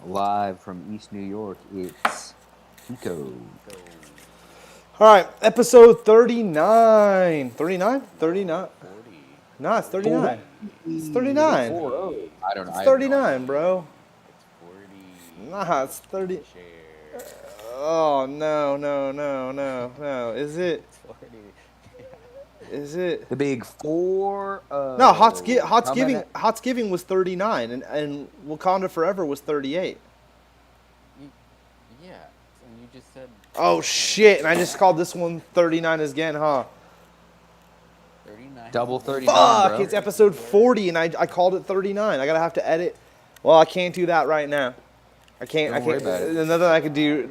Live from East New York, it's Pico. All right, episode 39. 39? 39? 40. No, it's 39. It's The big 39. 4-0. I don't know. It's I have no 39, idea. bro. It's 40. Nah, it's 30. Share. Oh, no. Is it? It's 40. Yeah. Is it? The big 4-0. No, Coming at- Hotsgiving was 39, and Wakanda Forever was 38. Yeah. And you just said. Oh, shit, and I just called this one 39 again, huh? 39. Double 39, Fuck, bro. it's episode 40, and I called it 39. I gotta have to edit. Well, I can't do that right now. I can't. Don't worry about it. Another I could do.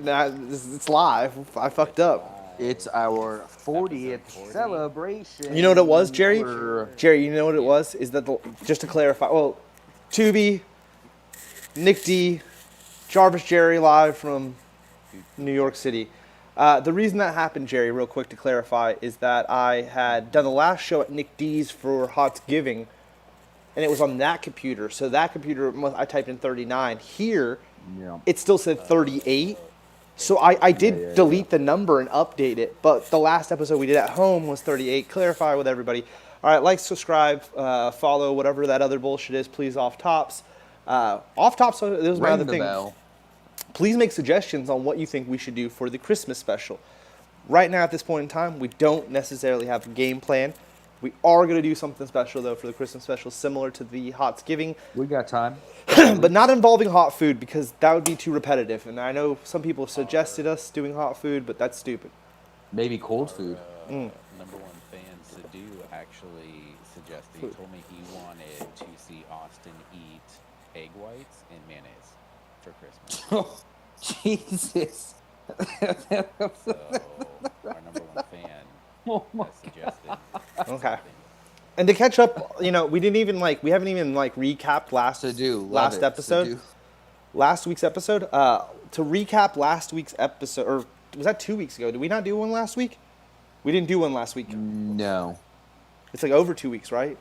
It's live. I fucked up. It's our 40th 40. celebration. You know what it was, Jerry? We're- Jerry, you know what it was? Is that just to clarify? Well, Tubi, Nick D, Jarvis Jerry live from New York City. The reason that happened, Jerry, real quick to clarify, is that I had done the last show at Nick D's for Hotsgiving, and it was on that computer. So that computer, I typed in 39. Here, Yeah. it still said 38. So I did delete the number and update it. But the last episode we did at home was 38. Clarify with everybody. All right, like, subscribe, follow, whatever that other bullshit is, please, off tops. Off tops, this was my Ring other the thing. bell. Please make suggestions on what you think we should do for the Christmas special. Right now, at this point in time, we don't necessarily have a game plan. We are going to do something special, though, for the Christmas special, similar to the Hotsgiving, We got time. but not involving hot food, because that would be too repetitive. And I know some people suggested us doing hot food, but that's stupid. Maybe cold food. Number one fan, Sadu, actually suggested. He told me he wanted to see Austin eat egg whites and mayonnaise for Christmas. Oh, Jesus. So our number one fan Oh my has suggested. Okay. something. And to catch up, we haven't even recapped last episode. Last week's episode. To recap last week's episode, or was that 2 weeks ago? Did we not do one last week? We didn't do one last week. No. It's like over 2 weeks, right?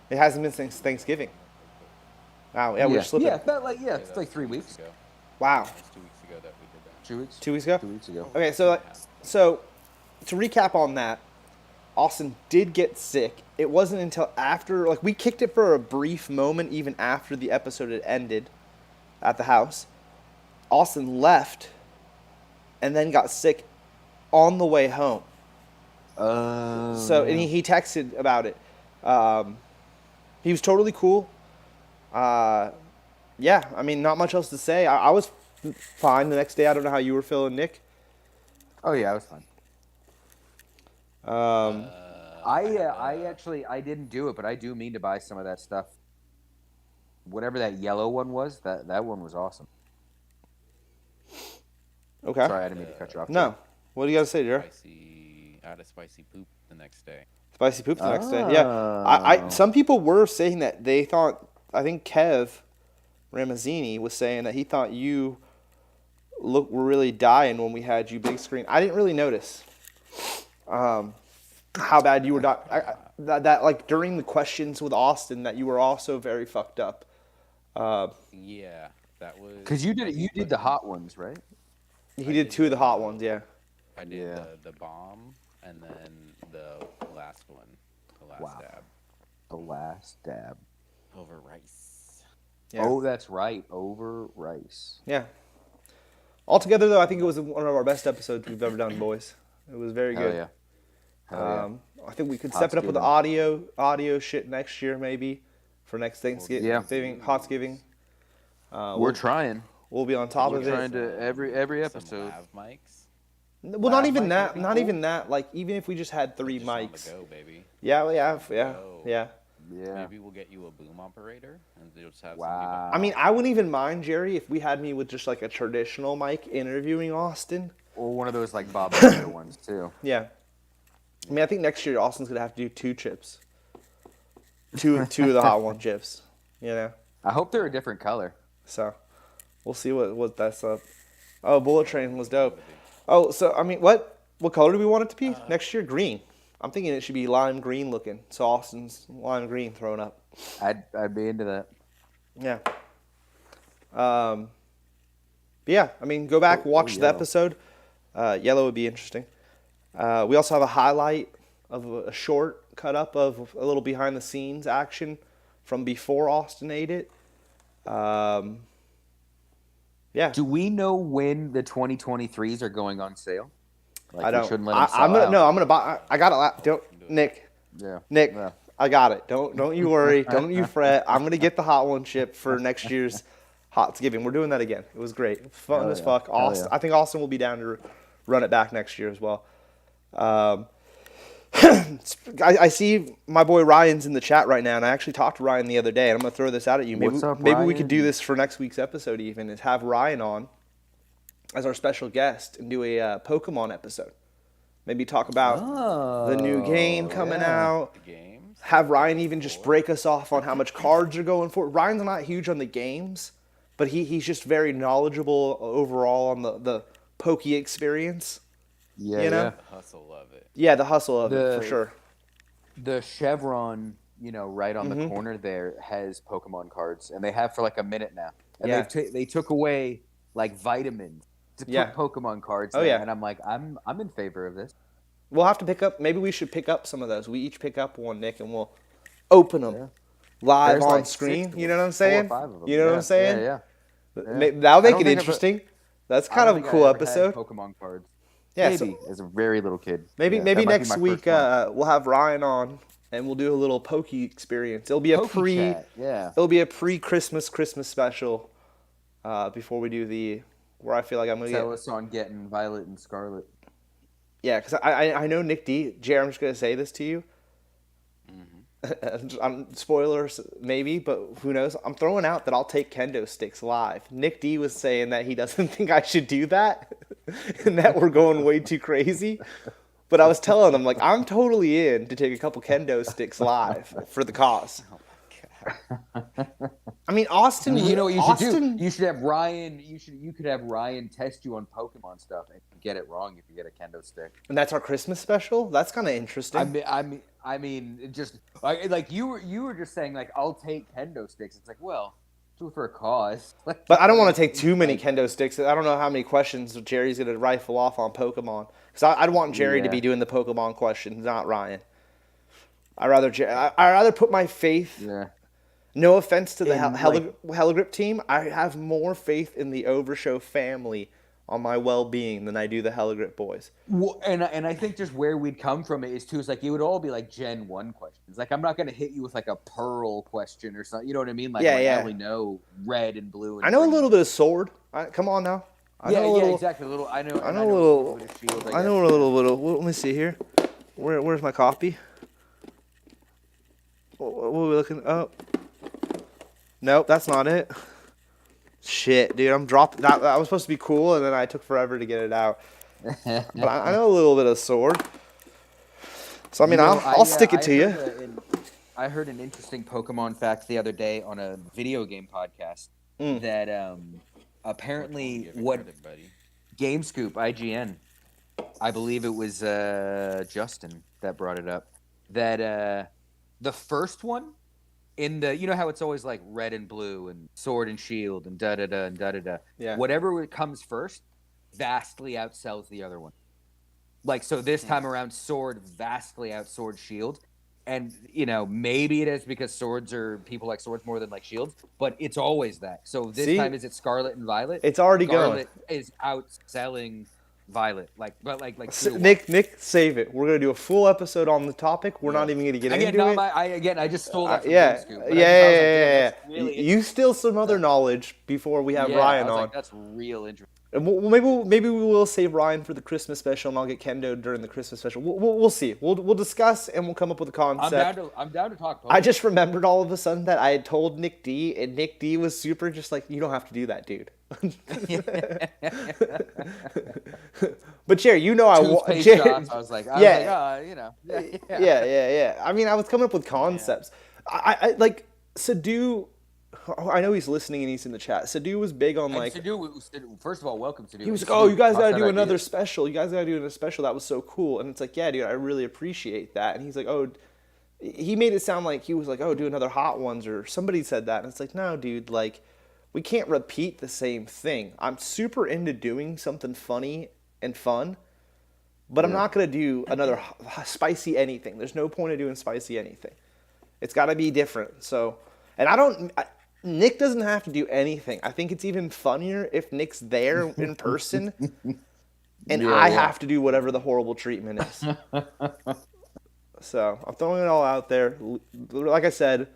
It hasn't been since Thanksgiving. Wow, yeah, we're slipping. Yeah, but it's That's like 3 2 weeks. ago. Wow, It was 2 weeks ago that we did that. 2 weeks? 2 weeks ago. 2 weeks ago. Okay, so to recap on that, Austin did get sick. It wasn't until after, we kicked it for a brief moment, even after the episode had ended at the house. Austin left and then got sick on the way home. So, and he texted about it. He was totally cool. Yeah, I mean, not much else to say. I was fine the next day. I don't know how you were feeling, Nick. Oh yeah, I was fine. I didn't do it, but I do mean to buy some of that stuff. Whatever that yellow one was, that one was awesome. Okay. Sorry, I didn't mean to cut you off. No. What do you got to say, Jared? I had a spicy poop the next day. Spicy poop the next day. Yeah. I some people were saying that they thought, I think Kev Ramazzini was saying that he thought you were really dying when we had you big screen. I didn't really notice how bad you were dying. That during the questions with Austin that you were also very fucked up. Yeah, that was. Because you did the hot ones, right? He did two of the hot ones, yeah. I did Yeah. the bomb and then the last one, the last Wow. dab The last dab. over rice. Yeah. Oh, that's right. Over rice. Yeah. Altogether, though, I think it was one of our best episodes we've ever done, boys. It was very Hell good. yeah. Hell yeah. I think we could step it up with the audio shit next year, maybe, for next Thanksgiving, Yeah. Hotsgiving. We're trying. We'll be on top We're of it. trying to every Some episode. lav mics. Well, not Lav even mics that. would be Not cool. even that. Like, even if we just had three Just on the mics. go, baby. Yeah. Go. Yeah. Yeah. Maybe we'll get you a boom operator and you'll just have Wow. I mean, I wouldn't even mind, Jerry, if we had me with just like a traditional mic interviewing Austin. Or one of those like Bob Barker ones too. Yeah. I mean, I think next year Austin's gonna have to do two chips. Two of the hot one chips. You know. I hope they're a different color. So, we'll see what that's up. Oh, Bullet Train was dope. Oh, so I mean, what color do we want it to be next year? Green. I'm thinking it should be lime green looking. So Austin's lime green thrown up. I'd be into that. Yeah. But yeah, I mean, go back, Go watch the Yellow. episode. Yellow would be interesting. We also have a highlight of a short cut up of a little behind the scenes action from before Austin ate it. Yeah, Do we know when the 2023s are going on sale? I Like we don't. shouldn't let them I'm sell gonna out. no. I'm gonna buy. I got it. Don't Nick. Yeah. Nick. Yeah. I got it. Don't you worry. Don't you fret. I'm gonna get the hot one chip for next year's Hotsgiving. We're doing that again. It was great. Fun Hell as yeah. fuck. Hell Austin. yeah. I think Austin will be down to run it back next year as well. I see my boy Ryan's in the chat right now, and I actually talked to Ryan the other day, and I'm gonna throw this out at you. What's up, maybe we could do Ryan? this for next week's episode. Even is have Ryan on as our special guest and do a Pokemon episode. Maybe talk about the new game coming yeah. out. The games. Have Ryan even just break us off on how much cards are going for. Ryan's not huge on the games, but he's just very knowledgeable overall on the Pokey experience. Yeah, You know? yeah. The hustle of it. Yeah, the hustle of it for The- sure. The chevron, right on Mm-hmm. the corner there has Pokemon cards, and they have for like a minute now. And Yeah. they took away like vitamins to put Yeah. Pokemon cards. Oh, there, yeah. and I'm like, I'm in favor of this. We'll have to pick up. Maybe we should pick up some of those. We each pick up one, Nick, and we'll open them Yeah. live There's on like screen. 6 of You know them, what I'm 4 or saying? 5 of them. You know what Yeah, I'm saying? Yeah, yeah. That'll I make don't it think I've- interesting. That's I kind don't of a think cool I ever had episode. Pokemon cards. Yeah, Maybe so as a very little kid. maybe Yeah, maybe that might be next my week first one. we'll have Ryan on and we'll do a little Pokey experience. It'll be a Pokey chat, yeah. It'll be a pre-Christmas special before we do the where I feel like I'm gonna Tell get us on getting Violet and Scarlet. yeah because I know Nick D. Jared, I'm just gonna say this to you. Spoilers maybe, but who knows? I'm throwing out that I'll take kendo sticks live. Nick D was saying that he doesn't think I should do that, and that we're going way too crazy. But I was telling him like I'm totally in to take a couple kendo sticks live for the cause. I mean, Austin. You know what you should Austin, do? You should have Ryan. You could have Ryan test you on Pokemon stuff and get it wrong if you get a kendo stick. and that's our Christmas special. That's kind of interesting. I mean, it just like you were just saying like I'll take kendo sticks. It's like, well, do it for a cause. But I don't want to take too many kendo sticks. I don't know how many questions Jerry's going to rifle off on Pokemon. Because I'd want Jerry to Yeah. be doing the Pokemon questions, not Ryan. I'd rather put my faith. Yeah. No offense to the In, Heligrip team. I have more faith in the OverTheShow family on my well-being than I do the Heligrip boys. Well, and I think just where we'd come from it is too is like it would all be like Gen 1 questions. Like I'm not gonna hit you with like a Pearl question or something. You know what I mean? Like, Yeah, like yeah. I only know red and blue. And I know a green. little bit of Sword. Come on now. I know a little, exactly. A little. I know. I and know a a little. bit of Shield, I know a little bit of. Let me see here. Where's my copy? What are we looking up? Nope, that's not it. Shit, dude, I'm dropping. That was supposed to be cool, and then I took forever to get it out. But I know a little bit of Sword. So I mean, I'll stick it to you. I heard an interesting Pokemon fact the other day on a video game podcast that apparently what buddy? GameScoop, IGN, I believe it was Justin that brought it up, that the first one in the, you know how it's always like red and blue and sword and shield and da-da-da and da-da-da. Yeah. Whatever comes first vastly outsells the other one. Like, so this time around, sword vastly outsword shield. And, maybe it is because people like swords more than like shields, but it's always that. So this See? time, is it Scarlet and Violet? It's already Scarlet is outselling Violet. Like 2 to 1. Nick, save it. We're gonna do a full episode on the topic. We're not even gonna get Again, into it. I just stole that from Yeah, GameScoop, but yeah. that's really You steal some other knowledge before we have Ryan I was on. like, that's real interesting. And maybe we will save Ryan for the Christmas special, and I'll get Kendo during the Christmas special. We'll see. We'll discuss, and we'll come up with a concept. I'm down to talk. I just remembered all of a sudden that I had told Nick D, and Nick D was super just like, you don't have to do that, dude. But Jerry, Toothpaste shots, I was like, yeah. Yeah. I mean, I was coming up with concepts. I like Sadu. I know he's listening and he's in the chat. Sadu was big on like. Sadu, first of all, welcome Sadu. He was like, "Oh, you guys gotta do another special. You guys gotta do a special. That was so cool." And it's like, "Yeah, dude, I really appreciate that." And he's like, "Oh," he made it sound like he was like, "Oh, do another Hot Ones," or somebody said that. And it's like, "No, dude, like, we can't repeat the same thing. I'm super into doing something funny and fun, but I'm Yeah. not going to do another spicy anything. There's no point of doing spicy anything. It's got to be different. So, and Nick doesn't have to do anything. I think it's even funnier if Nick's there in person and I Yeah. have to do whatever the horrible treatment is. So I'm throwing it all out there. Like I said,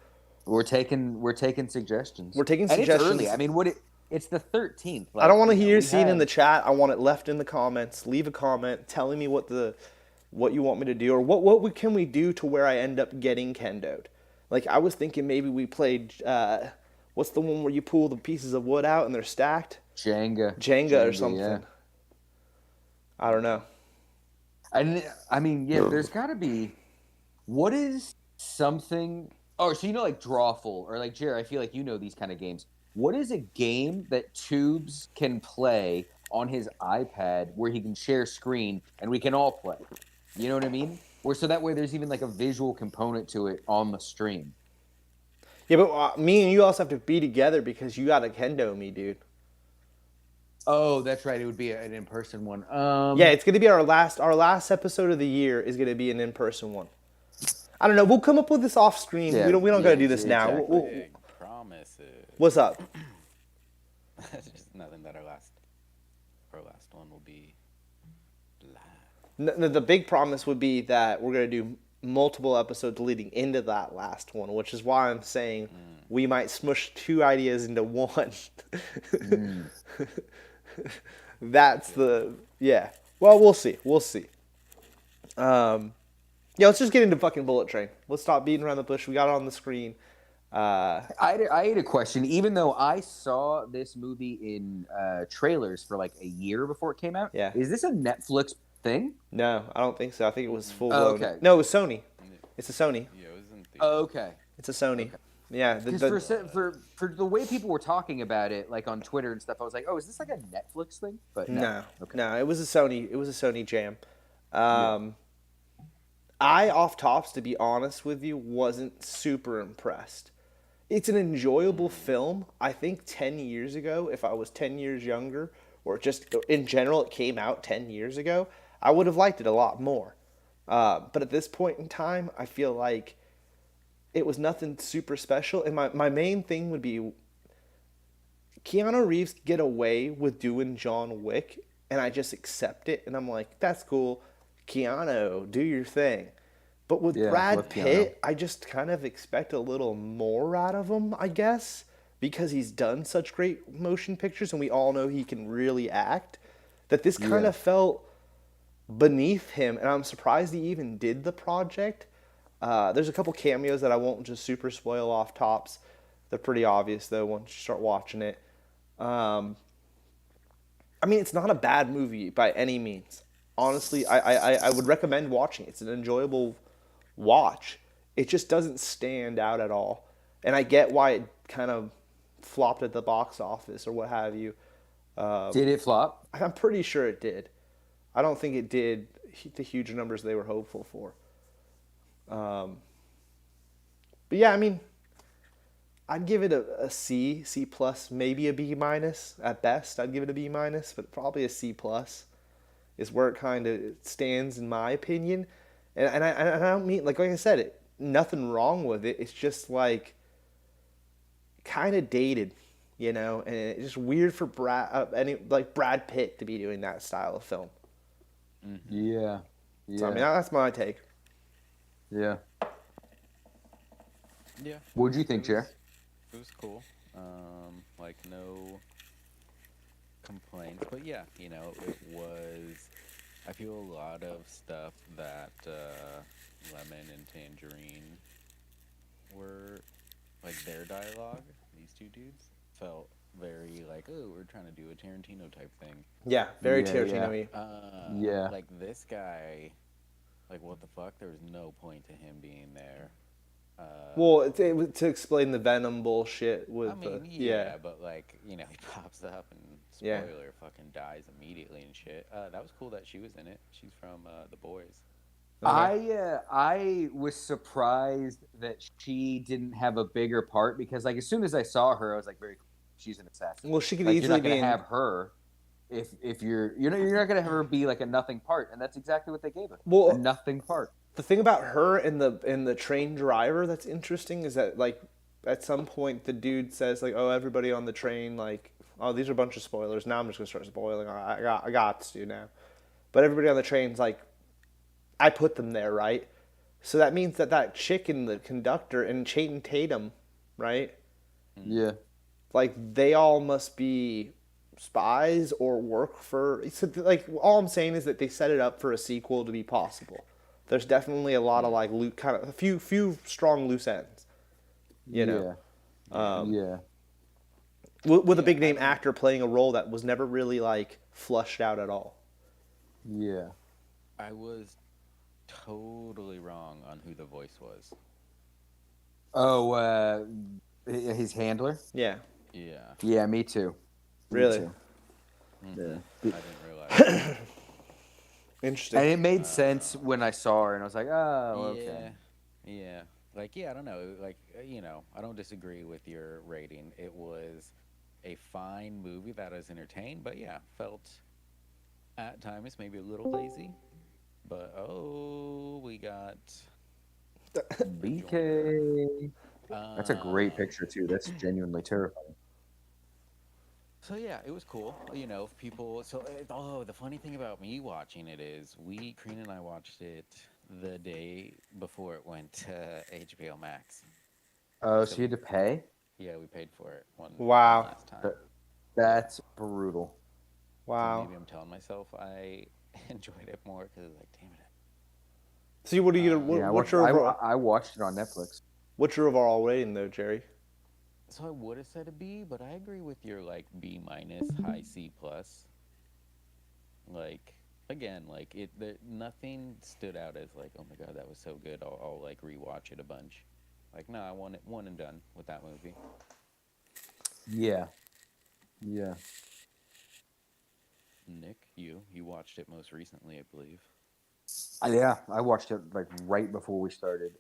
We're taking suggestions. we're taking And it's suggestions. early. I mean, it's the 13th. I don't want to you know, hear we seen in have- the chat. I want it left in the comments. Leave a comment telling me what you want me to do, or can we do to where I end up getting kendoed. Like I was thinking maybe we played what's the one where you pull the pieces of wood out and they're stacked? Jenga or something. Yeah. I don't know. And I mean, yeah, there's got to be. What is something? Oh, so like Drawful or like Jared? I feel like you know these kind of games. What is a game that Tubes can play on his iPad where he can share screen and we can all play? You know what I mean? Where so that way there's even like a visual component to it on the stream. Yeah, but me and you also have to be together because you got to kendo me, dude. Oh, that's right. It would be an in-person one. Yeah, it's gonna be our last episode of the year is gonna be an in-person one. I don't know. We'll come up with this off screen. Yeah, we don't gotta do this now. exactly. Big promises. What's up? Just nothing that our last one will be live. The big promise would be that we're gonna do multiple episodes leading into that last one, which is why I'm saying we might smush 2 ideas into one. That's the Well, we'll see. Yeah, let's just get into fucking Bullet Train. Let's stop beating around the bush. We got it on the screen. I had a question. Even though I saw this movie in trailers for like a year before it came out, Yeah. is this a Netflix thing? No, I don't think so. I think it was full blown. Oh, okay. No, it was Sony. It's a Sony. Yeah, it was in theaters. Oh, okay. It's a Sony. Okay. Yeah. Because for the way people were talking about it, like on Twitter and stuff, I was like, oh, is this like a Netflix thing? But No, Okay. no, it was a Sony. It was a Sony jam. I, off tops, to be honest with you, wasn't super impressed. It's an enjoyable film. I think 10 years ago, if I was 10 years younger, or just in general, it came out 10 years ago, I would have liked it a lot more. But at this point in time, I feel like it was nothing super special. And my main thing would be Keanu Reeves get away with doing John Wick, and I just accept it, and I'm like, that's cool. Keanu, do your thing. But with Brad love Keanu. Pitt, I just kind of expect a little more out of him, I guess, because he's done such great motion pictures, and we all know he can really act, that this kind of felt beneath him, and I'm surprised he even did the project. There's a couple cameos that I won't just super spoil off tops. They're pretty obvious, though, once you start watching it. I mean, it's not a bad movie by any means. Honestly, I would recommend watching it. It's an enjoyable watch. It just doesn't stand out at all. And I get why it kind of flopped at the box office or what have you. Did it flop? I'm pretty sure it did. I don't think it did the huge numbers they were hopeful for. But yeah, I mean, I'd give it a C plus, maybe a B minus at best. I'd give it a B minus, but probably a C plus is where it kind of stands in my opinion. And I don't mean like I said, nothing wrong with it. It's just like kind of dated, you know, and it's just weird for Brad Pitt to be doing that style of film. Yeah. So I mean, that's my take. Yeah. Yeah. What'd you think, Jer? It was cool. Like no complaints, but yeah, you know, it was. I feel a lot of stuff that Lemon and Tangerine were like their dialogue. These two dudes felt very like, oh, we're trying to do a Tarantino type thing. Yeah, very Yeah, Tarantino-y. Yeah. Like this guy, like what the fuck? There was no point to him being there. Well, it was to explain the Venom bullshit with I mean, yeah. but like, you know, he pops up and Yeah. spoiler fucking dies immediately and shit. That was cool that she was in it. She's from The Boys. I was surprised that she didn't have a bigger part because like as soon as I saw her, I was like very she's an assassin. Well, she could Like, you're easily not going be to in. have her if you're not going to have her be like a nothing part, and that's exactly what they gave her. A Well, nothing part. the thing about her and the train driver that's interesting is that like at some point the dude says like, oh, everybody on the train, like, oh, these are a bunch of spoilers. Now I'm just gonna start spoiling. I got to now, but everybody on the train's like, I put them there, right? So that means that chick and the conductor and Channing Tatum, right? Yeah. Like they all must be spies or work for. So like all I'm saying is that they set it up for a sequel to be possible. There's definitely a lot of like kind of a few strong loose ends, you know, Yeah. um, Yeah. with a big name actor playing a role that was never really like flushed out at all. Yeah. I was totally wrong on who the voice was. Oh, his handler? Yeah, Yeah. Yeah, me too. Me really too. Mm-hmm. Yeah. I didn't realize that. interesting. And it made sense when I saw her, and I was like, oh, okay. Yeah. Yeah. Like, yeah, I don't know. Like, I don't disagree with your rating. It was a fine movie that I was entertained, but yeah, felt at times maybe a little lazy. But we got Rejoinder. BK. That's a great Um, picture, too. That's genuinely terrifying. so yeah, it was cool. If people. So the funny thing about me watching it is Crean and I watched it the day before it went to HBO Max. Oh, So so you had to pay? yeah, we paid for it one Wow, last time. That, Yeah. that's brutal. So wow. maybe I'm telling myself I enjoyed it more because like, damn it. So what are you gonna? Yeah, What's your overall? I watched it on Netflix. What's your overall rating though, Jerry? So I would have said a B, but I agree with your like B minus, high C plus. Like again, like nothing stood out as like, oh my god, that was so good. I'll like rewatch it a bunch. Like no, I want it one and done with that movie. Yeah. Yeah. Nick, you watched it most recently, I believe. Yeah, I watched it like right before we started.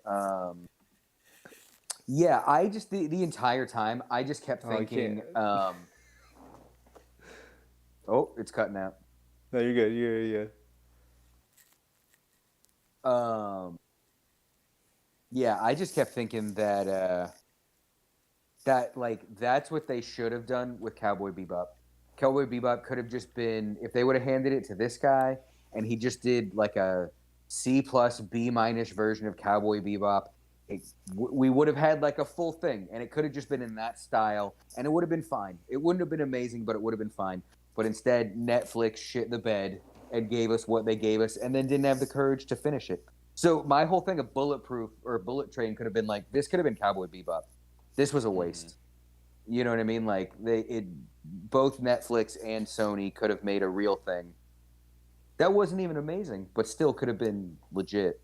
Yeah, I just the entire time I just kept Oh, I thinking, can't. oh, it's cutting out. No, you're good. You're good. Yeah, I just kept thinking that like that's what they should have done with Cowboy Bebop. Cowboy Bebop could have just been if they would have handed it to this guy and he just did like a C plus B minus version of Cowboy Bebop. We would have had like a full thing, and it could have just been in that style, and it would have been fine. It wouldn't have been amazing, but it would have been fine. But instead, Netflix shit the bed and gave us what they gave us, and then didn't have the courage to finish it. So my whole thing of Bulletproof or Bullet Train could have been like this could have been Cowboy Bebop. This was a Mm-hmm. waste. You know what I mean? Like both Netflix and Sony could have made a real thing. That wasn't even amazing, but still could have been legit.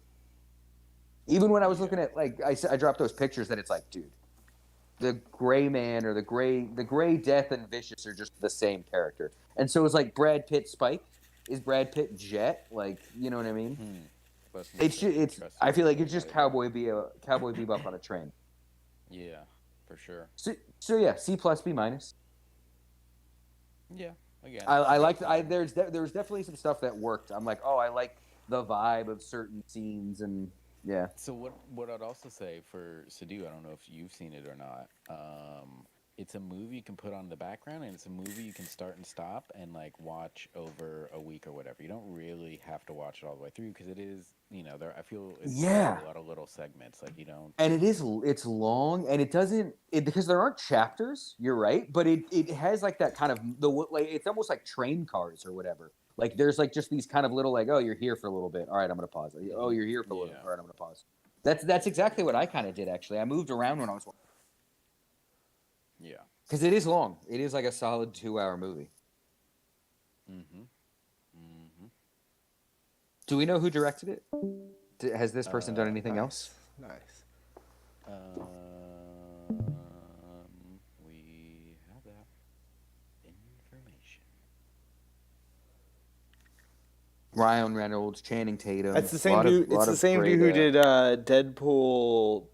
Even when I was looking at like I dropped those pictures that it's like, dude, the Gray Man or the Gray Death and Vicious are just the same character, and so it's like Brad Pitt Spike is Brad Pitt Jet, like you know what I mean? It's I feel like it's just Cowboy Bebop on a train. Yeah, for sure. So yeah, C plus B minus. Yeah, again, I pretty liked fine. there was definitely some stuff that worked. I'm like, oh, I like the vibe of certain scenes and yeah. So what I'd also say for Sadu, I don't know if you've seen it or not. It's a movie you can put on in the background, and it's a movie you can start and stop and like watch over a week or whatever. You don't really have to watch it all the way through because it is, there. I feel it's Yeah. a lot of little segments. Like you don't. And it's long and it doesn't because there aren't chapters, you're right, but it has like that kind of like it's almost like train cars or whatever. Like there's like just these kind of little like, oh, you're here for a little bit. All right, I'm gonna pause. Oh, you're here for a little bit. All right, I'm gonna pause. That's exactly what I kind of did actually. I moved around when I was Yeah. because it is long. It is like a solid 2-hour movie. Mm-hmm. Mm-hmm. Do we know who directed it? Has this person done anything else? Nice. We have that information. Ryan Reynolds, Channing Tatum. That's the same dude. It's the same dude who did Deadpool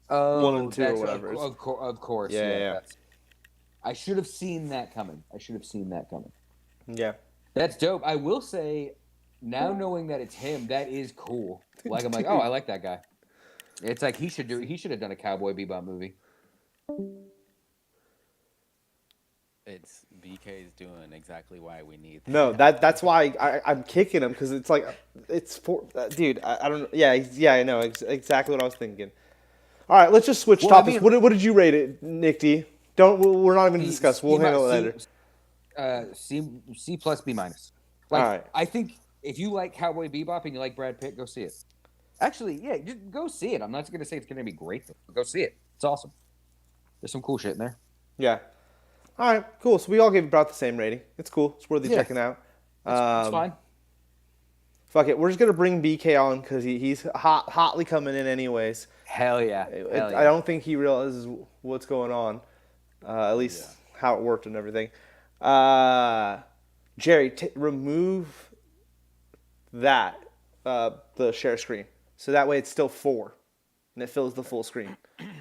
1 and 2 or whatever. Of course. Yeah. That's, I should have seen that coming. Yeah. That's dope. I will say, now knowing that it's him, that is cool. Like I'm like, oh, I like that guy. It's like he should have done a Cowboy Bebop movie. It's BK's doing exactly why we need No, that. that's why I'm kicking him because it's like it's for dude. I don't. Yeah, I know exactly what I was thinking. All right, let's just switch Well, I topics. mean, What did you rate it, Nick D? Don't. We're not even gonna C, discuss. C, We'll handle it later. C plus B minus. All Like right. I think if you like Cowboy Bebop and you like Brad Pitt, go see it. Actually, yeah, just go see it. I'm not going to say it's going to be great, but go see it. It's awesome. There's some cool shit in there. Yeah. All right. Cool. So we all gave about the same rating. It's cool. It's worthy Yeah. checking out. It's fine. Fuck it. We're just gonna bring BK on because he's hotly coming in anyways. Hell yeah. I don't think he realizes what's going on. At least how it worked and everything. Jerry, remove that the share screen, so that way it's still 4, and it fills the full screen.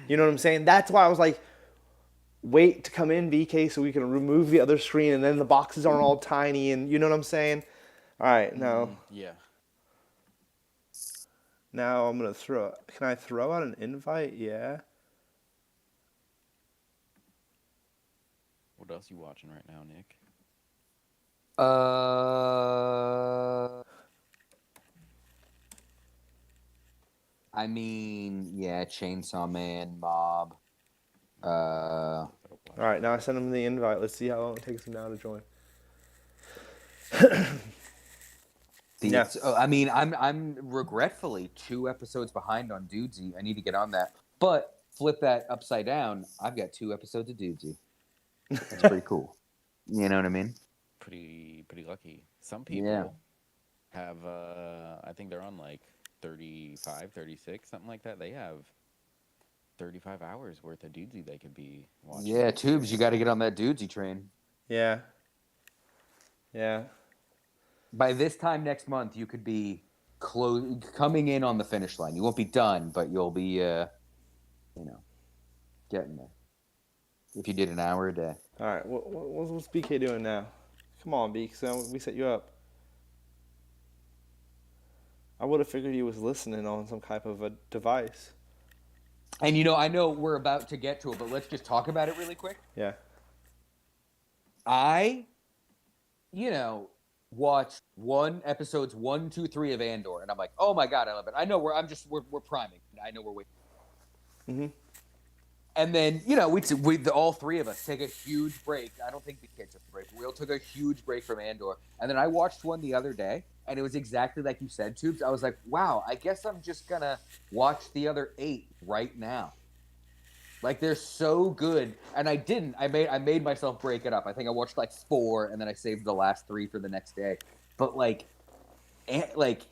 You know what I'm saying? That's why I was like, wait to come in, BK, so we can remove the other screen, and then the boxes aren't all tiny, and you know what I'm saying? All right, now. Yeah. Now I'm gonna throw. Can I throw out an invite? Yeah. What else you watching right now, Nick? I mean, yeah, Chainsaw Man, Mob. All right, now I sent him the invite. Let's see how long it takes him now to join. Yeah. I mean, I'm regretfully 2 episodes behind on Dudesy. I need to get on that. But flip that upside down. I've got 2 episodes of Dudesy. That's pretty cool. You know what I mean? Pretty lucky. Some people have I think they're on like 35, 36, something like that. They have 35 hours worth of Dudesy they could be watching. Yeah, Tubes, you got to get on that Dudesy train. Yeah. Yeah. By this time next month, you could be coming in on the finish line. You won't be done, but you'll be, getting there. If you did an hour a day. All right. What's BK doing now? Come on, B, because we set you up. I would have figured he was listening on some type of a device. And I know we're about to get to it, but let's just talk about it really quick. Yeah. I, watched episodes 1, 2, 3 of Andor, and I'm like, oh my god, I love it. I know we're priming. I know we're waiting. Mm-hmm. And then we all 3 of us take a huge break. I don't think the kids took a break. We all took a huge break from Andor, and then I watched one the other day, and it was exactly like you said, Tubes. I was like, wow, I guess I'm just gonna watch the other 8 right now. Like, they're so good, and I didn't. I made myself break it up. I think I watched like 4, and then I saved the last 3 for the next day. But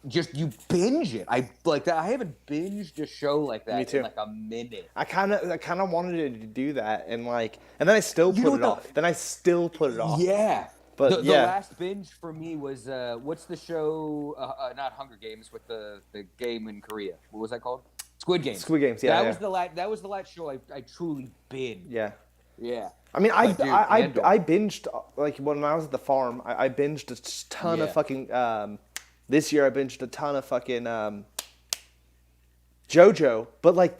just you binge it. I haven't binged a show like that in like a minute. I kind of wanted to do that, and then I still put it off. Yeah. But the last binge for me was what's the show? Not Hunger Games, with the game in Korea. What was that called? Squid Games. Squid Games. Yeah. That was the last show I truly binged. Yeah. Yeah. I mean, I binged like when I was at the farm. I binged a ton of fucking. This year I binged a ton of fucking JoJo, but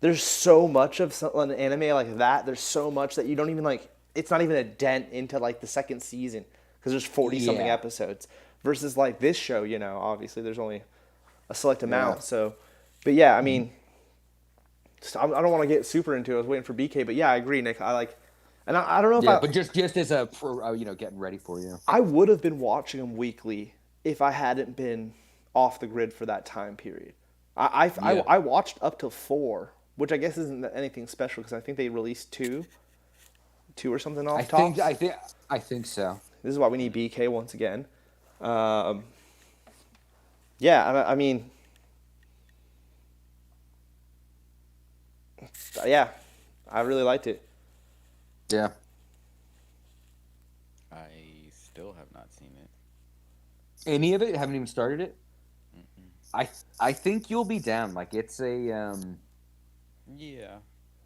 there's so much of an anime like that. There's so much that you don't even like. It's not even a dent into like the second season because there's 40 something episodes versus like this show. Obviously there's only a select amount. Yeah. So, but yeah, I mean, I don't want to get super into it. I was waiting for BK, but yeah, I agree, Nick. I don't know if but just as a getting ready for you. I would have been watching them weekly if I hadn't been off the grid for that time period. I watched up till 4, which I guess isn't anything special because I think they released 2 or something off top. I think so. This is why we need BK once again. Yeah, I mean, yeah, I really liked it. Yeah. I still have not seen it. Any of it? Haven't even started it? Mm-mm. I think you'll be down. Like, it's a Yeah.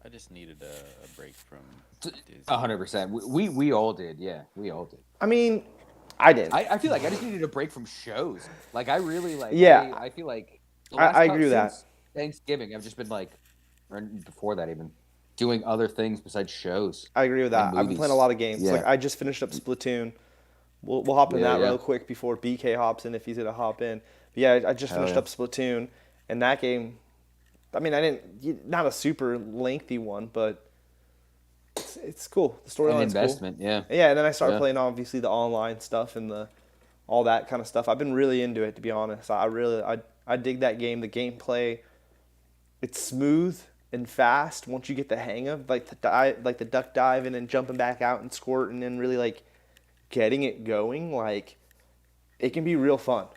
I just needed a break from Disney. 100%. We all did. Yeah, we all did. I mean, I didn't. I feel like I just needed a break from shows. Like I really like Yeah, I feel like the I last agree with that. since Thanksgiving I've just been like, or before that even, doing other things besides shows I agree with and that. I've been playing a movies. lot of games. Yeah. Like I just finished up Splatoon. We'll hop in Yeah, that yeah. real quick before BK hops in if he's gonna hop in. But yeah, I just Hell finished yeah. up Splatoon, and that game. I mean, I didn't not a super lengthy one, but it's cool. The An storyline's cool. investment, yeah. Yeah, and then I started Yeah. playing obviously the online stuff and the all that kind of stuff. I've been really into it to be honest. I dig that game. The gameplay, it's smooth and fast once you get the hang of like the duck diving and jumping back out and squirting and really like getting it going. Like it can be real fun.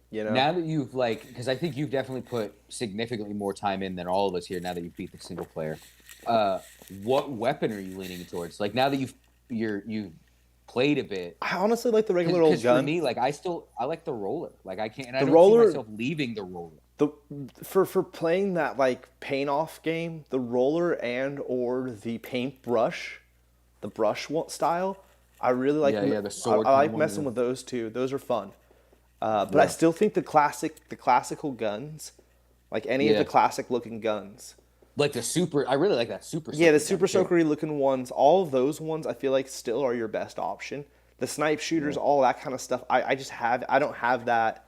You know. Now that you've like, because I think you've definitely put significantly more time in than all of us here. Now that you've beat the single player, what weapon are you leaning towards? Like now that you've played a bit, I honestly like the regular old because for gun. me, like I like the roller. Like I can't, and I The don't roller- see myself leaving the roller. The for playing that like paint off game, the roller and or the paintbrush, the brush style, I really like. Yeah, the sword I like kind of messing one, with those two. Those are fun. But Yeah. I still think the classical guns, like any of Yeah. the classic looking guns. Like the super, I really like that super. Yeah, the soaker super gun, too. soakery looking ones, all of those ones, I feel like still are your best option. The snipe shooters, Yeah. all that kind of stuff. I don't have that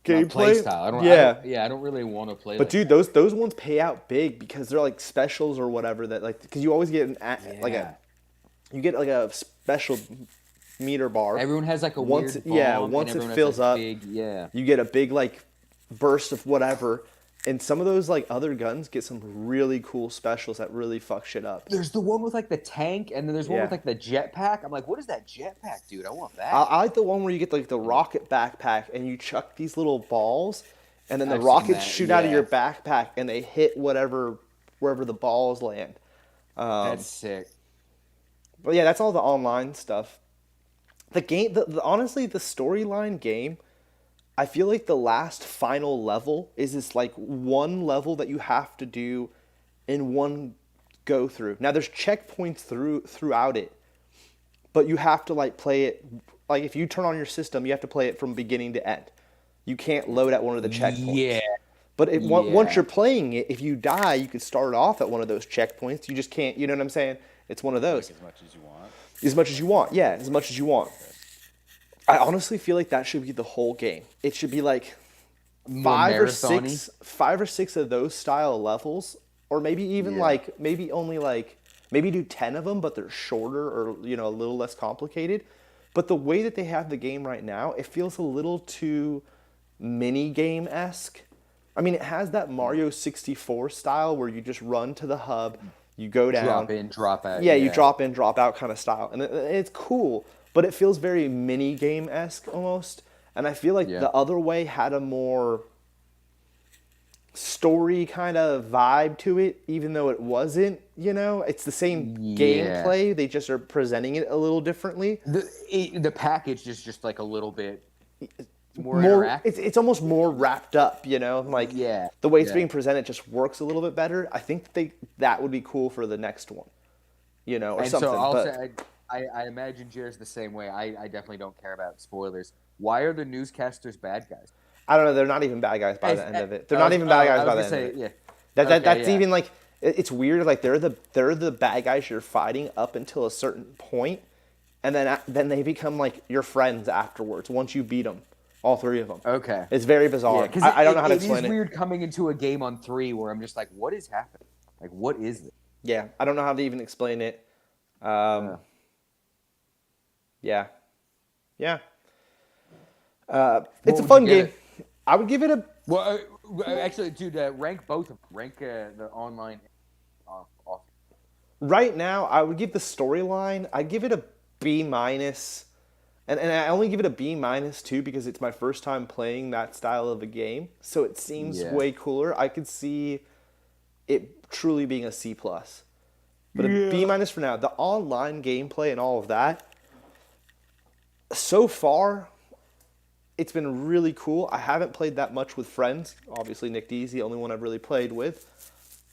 Play gameplay. style. I don't really want to play. But like dude, those ones pay out big because they're like specials or whatever that like because you always get Yeah. you get like a special meter bar. Everyone has like a once weird bomb, once and it everyone has, fills like, up, big, yeah. you get a big like burst of whatever. And some of those like other guns get some really cool specials that really fuck shit up. There's the one with like the tank, and then there's one Yeah. with like the jetpack. I'm like, what is that jetpack, dude? I want that. I like the one where you get like the rocket backpack and you chuck these little balls, and then the I've seen rockets that, shoot out of yeah. your backpack and they hit wherever the balls land. That's sick. But yeah, that's all the online stuff. The game, honestly, the storyline game, I feel like the last final level is this like one level that you have to do in one go through. Now there's checkpoints throughout it, but you have to like play it like if you turn on your system, you have to play it from beginning to end. You can't load at one of the checkpoints. Yeah. But once Yeah. you're playing it, if you die, you could start off at one of those checkpoints. You just can't. You know what I'm saying? It's one of those. Like as much as you want. As much as you want, yeah, as much as you want. I honestly feel like that should be the whole game. It should be like More five or six of those style levels, or maybe even Yeah. like maybe do 10 of them, but they're shorter or a little less complicated. But the way that they have the game right now, it feels a little too mini game esque. I mean, it has that Mario 64 style where you just run to the hub, you go down, Drop in, drop out. yeah, you drop in, drop out kind of style, and it's cool, but it feels very mini game esque almost. And I feel like Yeah. the other way had a more story kind of vibe to it, even though it wasn't. It's the same Yeah. gameplay; they just are presenting it a little differently. The package is just like a little bit more interactive. It's almost more wrapped up. Like Yeah, the way it's yeah. being presented just works a little bit better. I think that would be cool for the next one. Or And something. so I'll but say, I imagine Jared's the same way. I definitely don't care about spoilers. Why are the newscasters bad guys? I don't know. They're not even bad guys by the end of it. They're not even bad guys by the end of it. Yeah. That's yeah. even like it's weird. Like they're the bad guys you're fighting up until a certain point, and then they become like your friends afterwards once you beat them, all three of them. Okay. It's very bizarre. Because I don't know how to explain It is it. weird coming into a game on 3 where I'm just like, what is happening? Like, what is this? Yeah, I don't know how to even explain it. Yeah. It's a would fun you give game. I would give it a. Well, actually, dude, rank both of them. Rank the online. Off. Right now, I would give the storyline. I'd give it a B minus, and I only give it a B minus too because it's my first time playing that style of a game, so it seems Yeah. way cooler. I could see it truly being a C plus, but a B minus for now. The online gameplay and all of that, so far, it's been really cool. I haven't played that much with friends. Obviously, Nick D's the only one I've really played with.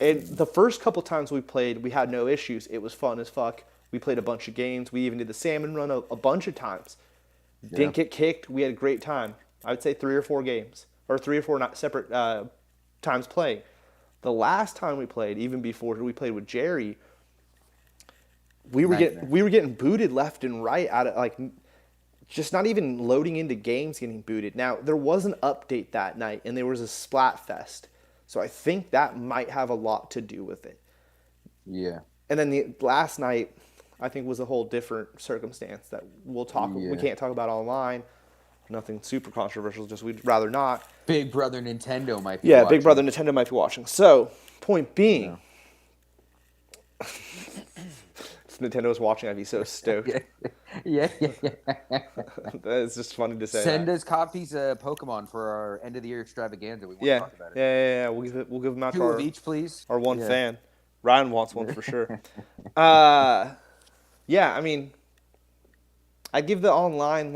And the first couple times we played, we had no issues. It was fun as fuck. We played a bunch of games. We even did the salmon run a bunch of times. Yeah. Didn't get kicked. We had a great time. I would say 3 or 4 games, or 3 or 4 not separate times playing. The last time we played, even before we played with Jerry, Nightmare. we were getting booted left and right out of like just not even loading into games getting booted. Now there was an update that night and there was a Splatfest, so I think that might have a lot to do with it. Yeah. And then the last night, I think was a whole different circumstance that we'll talk. Yeah. We can't talk about online. Nothing super controversial. Just we'd rather not. Big Brother Nintendo might be Yeah, watching. Big Brother Nintendo might be watching. So, point being, if Nintendo was watching, I'd be so stoked. Yeah. It's just funny to say. Send that. us copies of Pokemon for our end of the year extravaganza. We want to Yeah, talk about it. yeah. We'll give them out 2 to of our, each, please. our one Yeah. fan. Ryan wants one for sure. Yeah, I mean, I'd give the online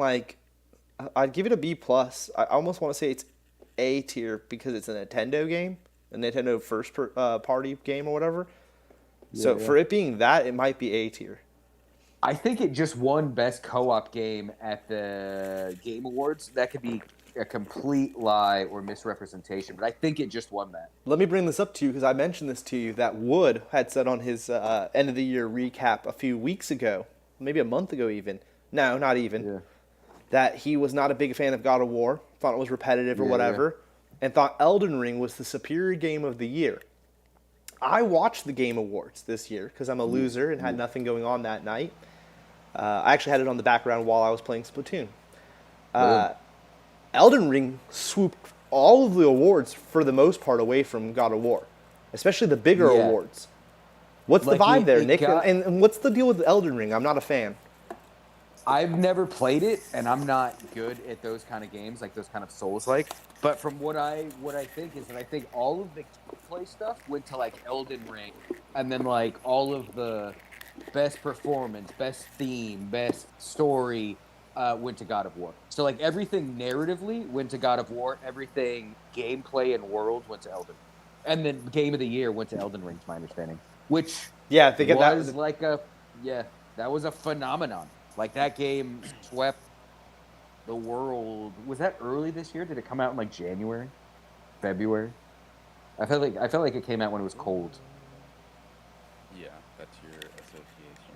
I'd give it a B plus. I almost want to say it's A tier because it's a Nintendo game, a Nintendo first party game or whatever. So Yeah. for it being that, it might be A tier. I think it just won Best Co-op Game at the Game Awards. That could be a complete lie or misrepresentation, but I think it just won that. Let me bring this up to you because I mentioned this to you that Wood had said on his end of the year recap a few weeks ago, maybe a month ago even. No, not even. Yeah. That he was not a big fan of God of War, thought it was repetitive or Yeah, whatever, and thought Elden Ring was the superior game of the year. I watched the Game Awards this year because I'm a loser and had nothing going on that night. I actually had it on the background while I was playing Splatoon. Elden Ring swooped all of the awards for the most part away from God of War, especially the bigger Yeah. awards. What's the Like, vibe it- there, it Nick? got- And what's the deal with Elden Ring? I'm not a fan. I've never played it, and I'm not good at those kind of games, like those kind of Souls-like. But from what I think is that I think all of the gameplay stuff went to like Elden Ring, and then like all of the best performance, best theme, best story went to God of War. So like everything narratively went to God of War, everything gameplay and world went to Elden, and then Game of the Year went to Elden Ring, to my understanding, which Yeah, they get that. was like a that was a phenomenon. Like that game swept the world. Was that early this year? Did it come out in like January, February? I felt like it came out when it was cold. Yeah, that's your association.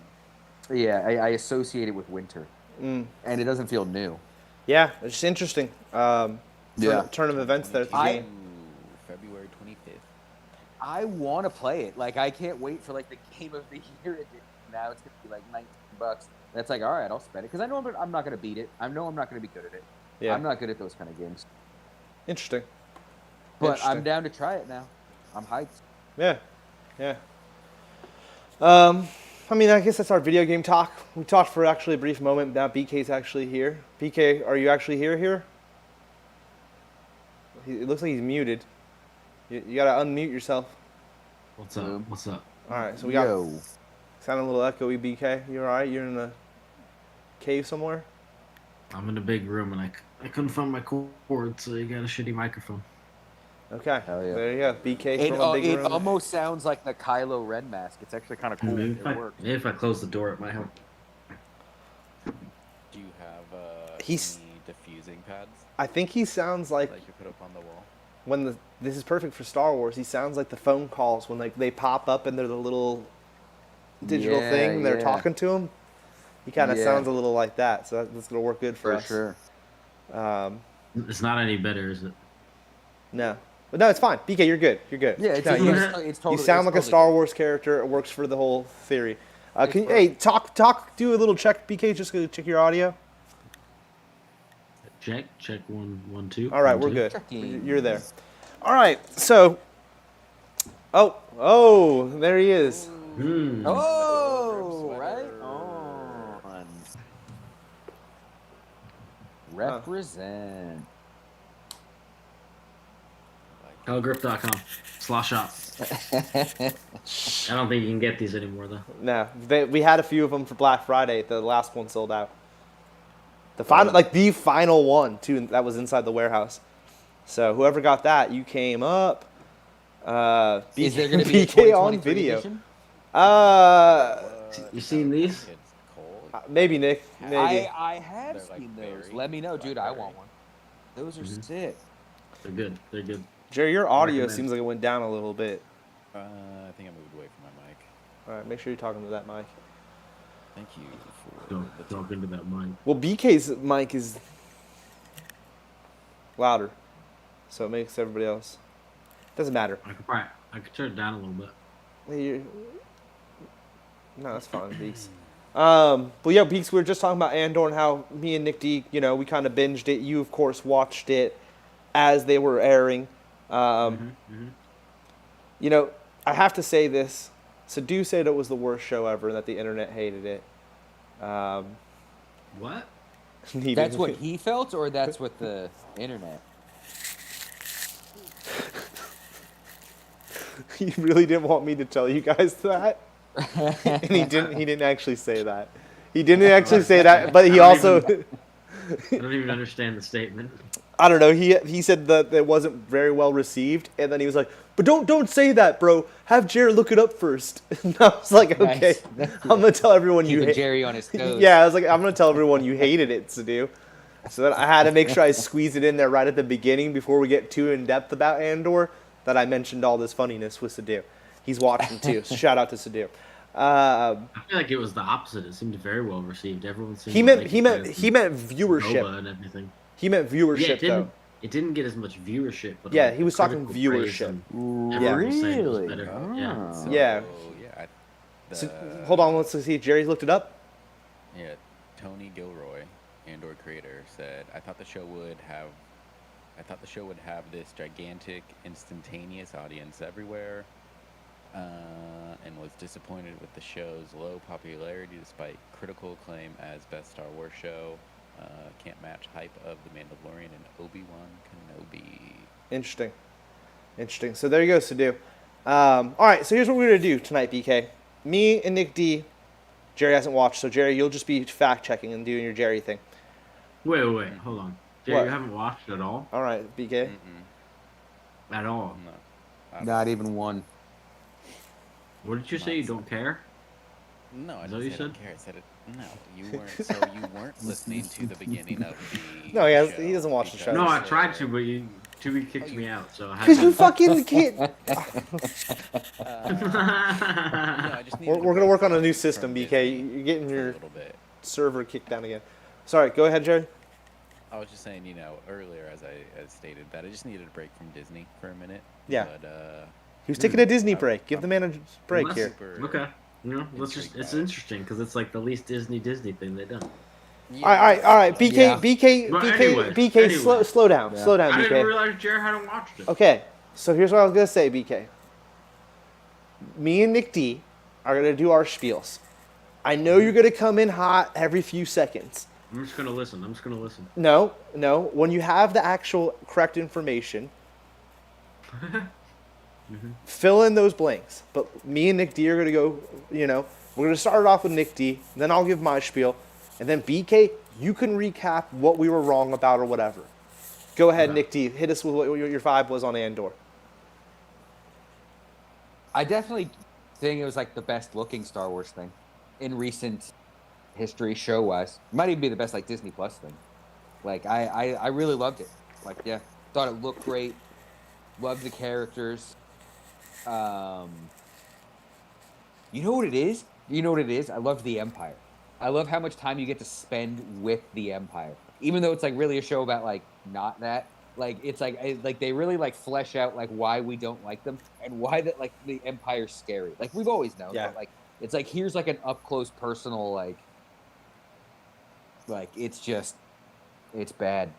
Yeah, I associate it with winter, and it doesn't feel new. Yeah, it's just interesting. Yeah. Turn of events there at the I- game. February 25th. I want to play it. Like I can't wait for like the game of the year edition. Now it's gonna be like $19. That's like, all right, I'll spend it because I know I'm not gonna beat it. I know I'm not gonna be good at it. Yeah. I'm not good at those kind of games. Interesting. But Interesting. I'm down to try it now. I'm hyped. Yeah, yeah. I mean, I guess that's our video game talk. We talked for actually a brief moment. Now BK's actually here. BK, are you actually here? It looks like he's muted. You gotta unmute yourself. What's up? Boom. What's up? All right, so we got Yo. sound a little echoey. BK, you all right? You're in a cave somewhere. I'm in a big room and I couldn't find my cord, so you got a shitty microphone. Okay, Hell yeah. there you go. BK It, from a big it room. almost sounds like the Kylo Ren mask. It's actually kind of cool. Maybe It works. if I close the door, it might help. Do you have He's- any diffusing pads I think he sounds like that you put up on the wall? when this is perfect for Star Wars. He sounds like the phone calls when like they pop up and they're the little digital Yeah, thing. And they're yeah. talking to him. He kind of Yeah. sounds a little like that, so that's gonna work good for For us. sure. It's not any better, is it? No, but no, it's fine. BK, you're good. You're good. Yeah, it's, No, it's, you, it's totally. you sound it's like a totally Star good. Wars character. It works for the whole theory. It's Can you, hey, talk, do a little check. BK, just gonna check your audio. Check 1 1 2. All right, 1, we're 2. good. Checking. You're there. All right, so. Oh, there he is. Oh, Red right sweater. on. Represent. Hellgrip.com/shop. I don't think you can get these anymore though. No, we had a few of them for Black Friday. The last one sold out. The final, like the final one too, that was inside the warehouse. So whoever got that, you came up. Is there going to be a BK on 2023 video. edition? What? You seen No, these? It's cold. Maybe Nick. Maybe. I have They're, like, seen those. berry, Let me know, dude. I blackberry. want one. Those are Mhm. sick. They're good. They're good. Jerry, your audio Recommend. seems like it went down a little bit. I think I moved away from my mic. All right, make sure you're talking to that mic. Thank you for Don't the talk into that mic. Well, BK's mic is louder, so it makes everybody else. Doesn't matter. I could turn it down a little bit. No, that's fine, Beaks. But yeah, Beaks, we were just talking about Andor and how me and Nick D, we kind of binged it. You, of course, watched it as they were airing. I have to say this. Sadu said it was the worst show ever and that the internet hated it. What? That's what he felt, or that's what the internet? He really didn't want me to tell you guys that. And he didn't actually say that. He didn't actually say that, but he also I don't even understand the statement. I don't know. He said that it wasn't very well received, and then he was like, "But don't say that, bro. Have Jared look it up first." And I was like, "Okay, Nice. I'm gonna tell everyone you Keeping hate." Jerry on his toes. Yeah, I was like, "I'm gonna tell everyone you hated it, Sadu." So then I had to make sure I squeeze it in there right at the beginning before we get too in depth about Andor. That I mentioned all this funniness with Sadu. He's watching too. So shout out to Sadu. I feel like it was the opposite. It seemed very well received. Everyone seemed He to meant like he it meant better he than meant viewership. Boba and everything. He meant Yeah, viewership though. it didn't get as much viewership. But Yeah, like, he was talking critical praise viewership. and everyone was saying it was Really? better. Ah. Yeah. So, Yeah. yeah. So, hold on, let's see. Jerry looked it up. Yeah, Tony Gilroy, Andor creator, said, I thought the show would have this gigantic, instantaneous audience everywhere, and was disappointed with the show's low popularity despite critical acclaim as best Star Wars show. Can't match hype of The Mandalorian and Obi-Wan Kenobi. Interesting. So there you go, Sadu. All right, so here's what we're going to do tonight, BK. Me and Nick D. Jerry hasn't watched, so Jerry, you'll just be fact-checking and doing your Jerry thing. Wait, hold on. Jerry, What? you haven't watched at all? All right, BK. At all? No. Not even one. What did you say? You don't care? No, I Is that didn't what say you I don't said? care. I said it. No, you weren't. So you weren't listening to the beginning of the. No, he show doesn't watch the show. because, No, I tried to, but Tubi kicked me out, so I had Because you to. fucking can't. no, I just We're needed going to break work on a from new system, Disney BK. You're getting for a your little bit. server kicked down again. Sorry, go ahead, Jerry. I was just saying, earlier as I stated that I just needed a break from Disney for a minute. Yeah. But He was taking a Disney break. Give the man a break Let's- here. Okay. It's intrigued interesting because it's like the least Disney thing they've done. All right. BK, Yeah. BK, Well, BK, anyway, BK, anyway. slow down, Yeah. slow down, I didn't BK. realize Jared hadn't watched it. Okay, so here's what I was gonna say, BK. Me and Nick D are gonna do our spiels. I know you're gonna come in hot every few seconds. I'm just gonna listen. No. When you have the actual correct information, fill in those blanks. But me and Nick D are gonna go. We're gonna start it off with Nick D. Then I'll give my spiel, and then BK, you can recap what we were wrong about or whatever. Go ahead, Okay. Nick D. Hit us with what your vibe was on Andor. I definitely think it was like the best looking Star Wars thing in recent history, show wise. Might even be the best like Disney Plus thing. Like I really loved it. Like thought it looked great. Loved the characters. You know what it is? I love the Empire. I love how much time you get to spend with the Empire. Even though it's like really a show about like not that. Like it's like they really like flesh out like why we don't like them and why that like the Empire's scary. Like we've always known, Yeah. but like it's like here's like an up close personal like it's bad,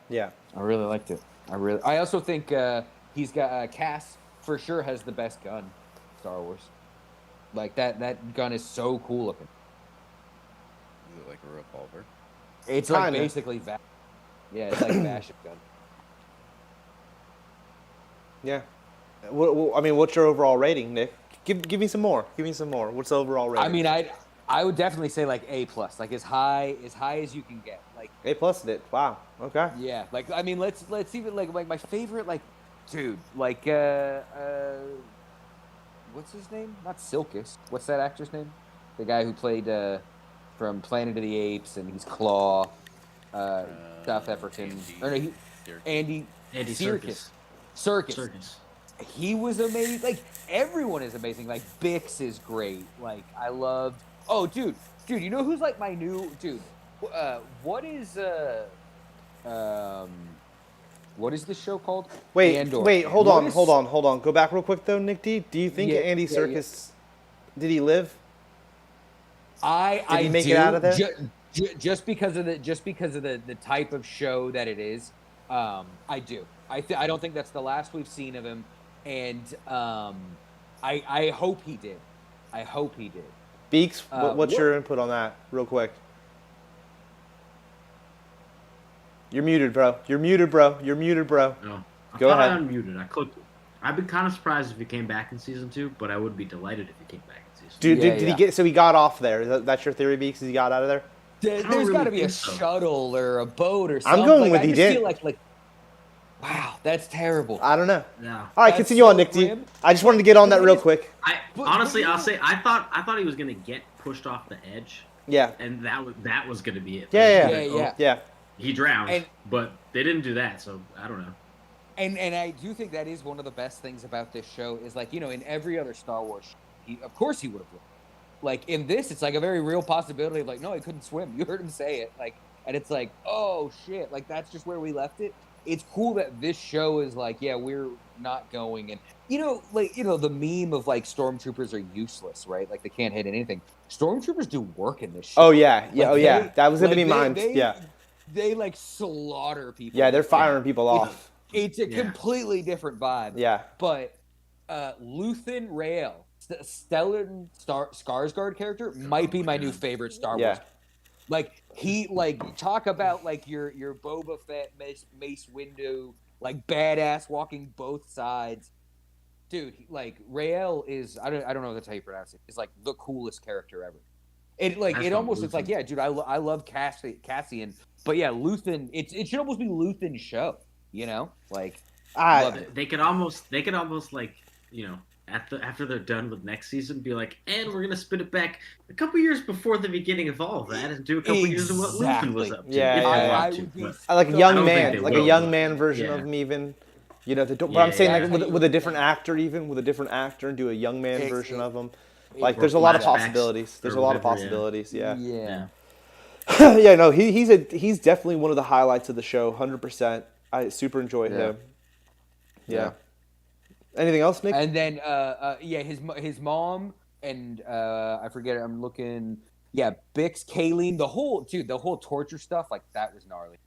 Yeah. I really liked it. I also think he's got Cass for sure has the best gun, Star Wars. Like that gun is so cool looking. Is it like a revolver? It's like Kinda. basically yeah, it's like a Basham gun. Yeah. What's your overall rating, Nick? Give me some more. What's the overall rating? I mean, I would definitely say like A+, like as high as you can get. Like A+ it. Wow. Okay. yeah, like I mean, let's even like my favorite like dude, like what's his name? Not Silkus. What's that actor's name? The guy who played from Planet of the Apes and he's Claw, South African. Or no, Andy Andy Serkis. Circus. Circus. Circus. He was amazing. Like everyone is amazing. Like Bix is great. Like I loved. Oh, dude, you know who's like my new dude? What is um, what is this show called? Andor. Hold What on, is? hold on. Go back real quick though, Nick D. Do you think Yeah, Andy yeah, yeah. Serkis did he live? Did he make do it out of there? just because of the type of show that it is. I do. I don't think that's the last we've seen of him, and I hope he did. I hope he did. Beaks, what's what? your input on that, real quick? You're muted, bro. You're muted, bro. You're muted, bro. No. Go ahead. I unmuted. I clicked it. I'd be kind of surprised if he came back in season 2, but I would be delighted if he came back in season 2. Dude, Yeah, did he get? So he got off there. That's your theory, Beaks? Is he got out of there? There's really got to be a think so. shuttle or a boat or something. I'm going with I he just did. feel like, wow, that's terrible. I don't know. Yeah. All right, That's continue so on, Nick D. grim. I just wanted to get on that But real it is- quick. Honestly, but I'll say I thought he was gonna get pushed off the edge, Yeah. and that was gonna be it. Yeah. Yeah. Yeah. He drowned, And- but they didn't do that, so I don't know. And I do think that is one of the best things about this show is like, in every other Star Wars show, of course he would have lived. Like in this, it's like a very real possibility of like, no, he couldn't swim. You heard him say it. Like, and it's like, oh shit, like that's just where we left it. It's cool that this show is like, yeah, we're not going. And the meme of like stormtroopers are useless, right? Like they can't hit anything. Stormtroopers do work in this show. Oh yeah. Yeah. Like, Oh yeah. That was gonna be mine. They, Yeah. They like slaughter people. Yeah. They're firing people off. It's a completely different vibe. Yeah. But Luthen Rael, Stellan Skarsgård character, might be my new favorite Star Wars. Yeah. Like he talk about like your Boba Fett, Mace Windu, like badass walking both sides. Dude, Rael is I don't know if that's how you pronounce it. Is like the coolest character ever. It's like, yeah, dude, I love Cassian, but yeah, Luthen. It should almost be Luthen's show. Like love it. They could almost like after they're done with next season, be like, and we're gonna spin it back a couple years before the beginning of all of that, and do a couple years of what Luthen was up to. Yeah, if yeah, they yeah. want to, but Like a I young don't think man, they like will, a young but- man version yeah. of him, even. But Yeah, I'm saying yeah. like with a different actor, even with a different actor, and do a young man version of him. Like Or there's a lot of flashbacks possibilities. There's or a lot of whatever, yeah. possibilities. Yeah. Yeah. Yeah. No, he's definitely one of the highlights of the show. 100%. I super enjoy him. Yeah. Anything else, Nick? And then his mom and I forget it, I'm looking. Yeah, Bix, Kayleen, the whole torture stuff, like that was gnarly.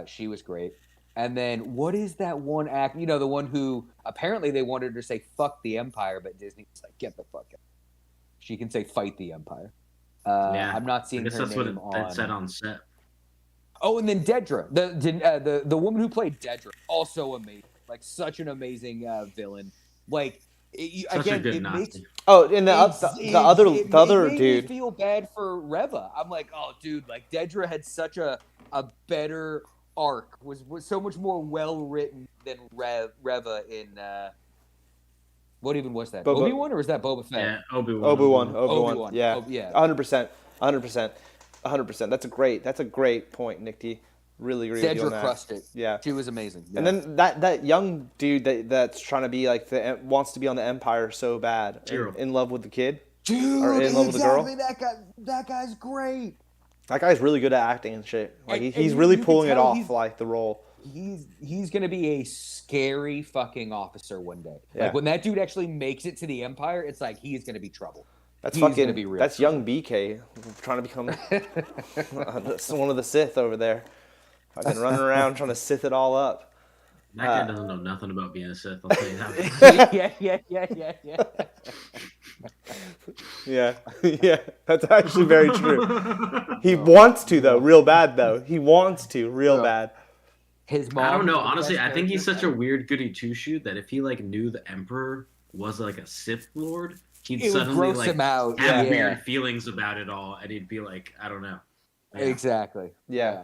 She was great. And then what is that one act? The one who apparently they wanted her to say "fuck the Empire," but Disney's like, "Get the fuck out." She can say "fight the Empire." I'm not seeing I guess her that's name what it said on set. Oh, and then Dedra, the woman who played Dedra, also amazing. Like such an amazing villain. Like Such a good Nazi. Oh, and the other it made dude. me feel bad for Reva. I'm like, oh, dude, like Dedra had such a better arc, was so much more well written than Reva in what even was that? Obi-Wan or was that Boba Fett? Yeah, Obi-Wan. Obi-Wan. Yeah. Oh, yeah. 100%. 100%. That's a great point, Nick D. Really agree with you on Dedra that. crushed it. Yeah. She was amazing. Yeah. And then that young dude that's trying to be like wants to be on the Empire so bad, in love with the kid, dude, or in love with the girl. That guy's great. That guy's really good at acting and shit. Like And he's you really can pulling it tell off, like the role. He's gonna be a scary fucking officer one day. Yeah. Like when that dude actually makes it to the Empire, it's like he's gonna be trouble. That's He's fucking. gonna be real That's trouble. young BK trying to become one of the Sith over there. Fucking running around trying to Sith it all up. That guy doesn't know nothing about being a Sith. I'll tell you that. yeah. Yeah, yeah, that's actually very true. He wants to though, real bad though. He wants to real bad. His mom. I don't know. is the Honestly, best I think he's character such a ever. weird goody two shoe that if he like knew the Emperor was like a Sith Lord, he'd It would suddenly gross like him out. have Yeah. weird feelings about it all, and he'd be like, I don't know. Yeah. Exactly. Yeah.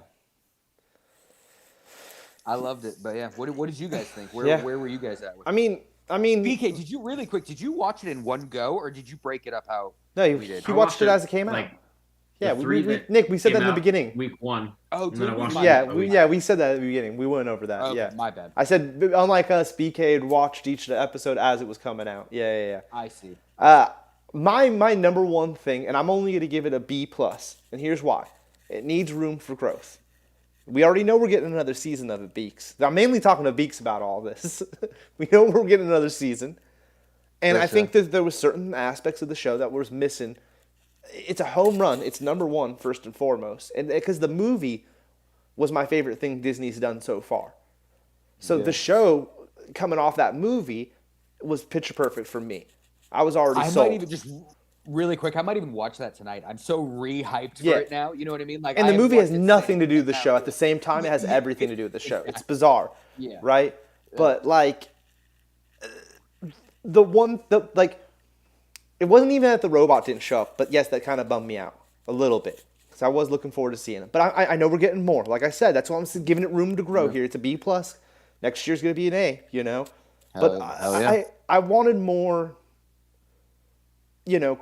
I loved it, but yeah, what did you guys think? Yeah. Where were you guys at with I it? mean, BK, did you really quick? Did you watch it in one go, or did you break it up how no, we did? he I watched it as it came out. like Yeah, the three we that Nick, we said that came in the out beginning. week 1. Oh, and then I did we? watched My it bad. Yeah, we said that at the beginning. We went over that. Okay, yeah, my bad. I said unlike us, BK had watched each episode as it was coming out. Yeah. I see. My number one thing, and I'm only going to give it a B plus, and here's why: it needs room for growth. We already know we're getting another season of it, Beaks. I'm mainly talking to Beaks about all this. We know we're getting another season, and I think that there was certain aspects of the show that was missing. It's a home run. It's number one first and foremost, and because the movie was my favorite thing Disney's done so far. So the show coming off that movie was picture perfect for me. I was already sold. I might even just really quick. I might even watch that tonight. I'm so re-hyped for it now. You know what I mean? Like, and the I movie has watched it nothing to do saying with the that show. now. At the same time, it has everything to do with the show. It's bizarre, right? But like, it wasn't even that the robot didn't show up. But yes, that kind of bummed me out a little bit because I was looking forward to seeing it. But I know we're getting more. Like I said, that's why I'm giving it room to grow here. It's a B plus. Next year's gonna be an A. You know, but I wanted more.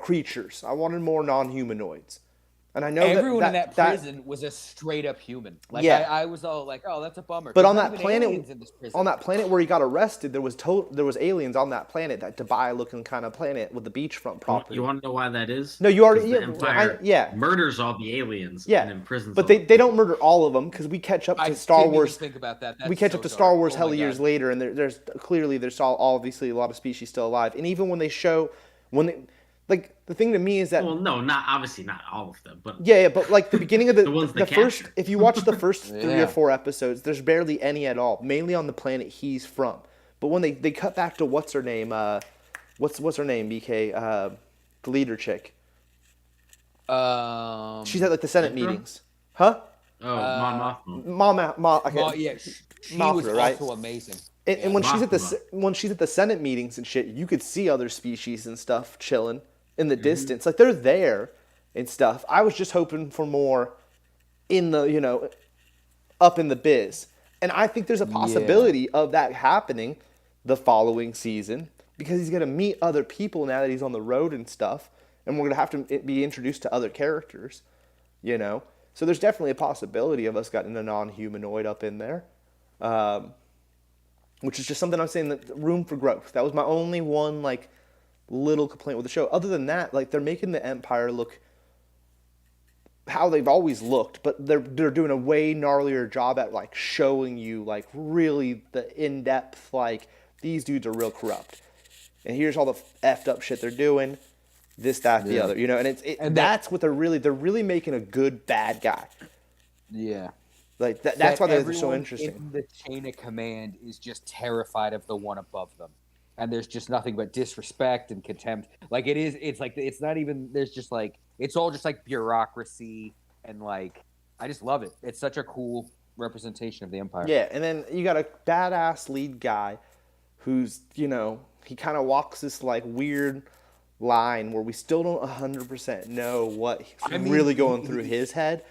Creatures. I wanted more non-humanoids. And I know everyone in that prison was a straight up human. Like I was all like, "Oh, that's a bummer." But on that planet where he got arrested, there was aliens on that planet, that Dubai-looking kind of planet with the beachfront property. You want to know why that is? No, you already. The Empire murders all the aliens. Yeah, and imprisons. But they don't murder all of them because we catch up to Star Wars. Think about that. We catch up to Star Wars hella years later, and there's obviously a lot of species still alive. And even when they show like the thing to me is that not all of them, but but like the beginning of the ones the first, if you watch the first 3 or 4 episodes, there's barely any at all, mainly on the planet he's from. But when they cut back to what's her name, what's her name, BK, the leader chick. She's at like the Senate meetings, huh? Oh, she was also amazing. And when she's at the Senate meetings and shit, you could see other species and stuff chilling in the distance. Like they're there and stuff. I was just hoping for more in the up in the biz. And I think there's a possibility of that happening the following season because he's gonna meet other people now that he's on the road and stuff, and we're gonna have to be introduced to other characters. So there's definitely a possibility of us getting a non-humanoid up in there. Which is just something I'm saying, that room for growth. That was my only one little complaint with the show. Other than that, they're making the Empire look how they've always looked, but they're doing a way gnarlier job at showing you really the in-depth these dudes are real corrupt. And here's all the effed up shit they're doing. This, that, the other, and that's what they're really making a good bad guy. Yeah. That's why they're so interesting. In the chain of command is just terrified of the one above them, and there's just nothing but disrespect and contempt. It's not even. There's just it's all just bureaucracy, and I just love it. It's such a cool representation of the Empire. Yeah, and then you got a badass lead guy, who's he kind of walks this weird line where we still don't 100% know what's really going through his head.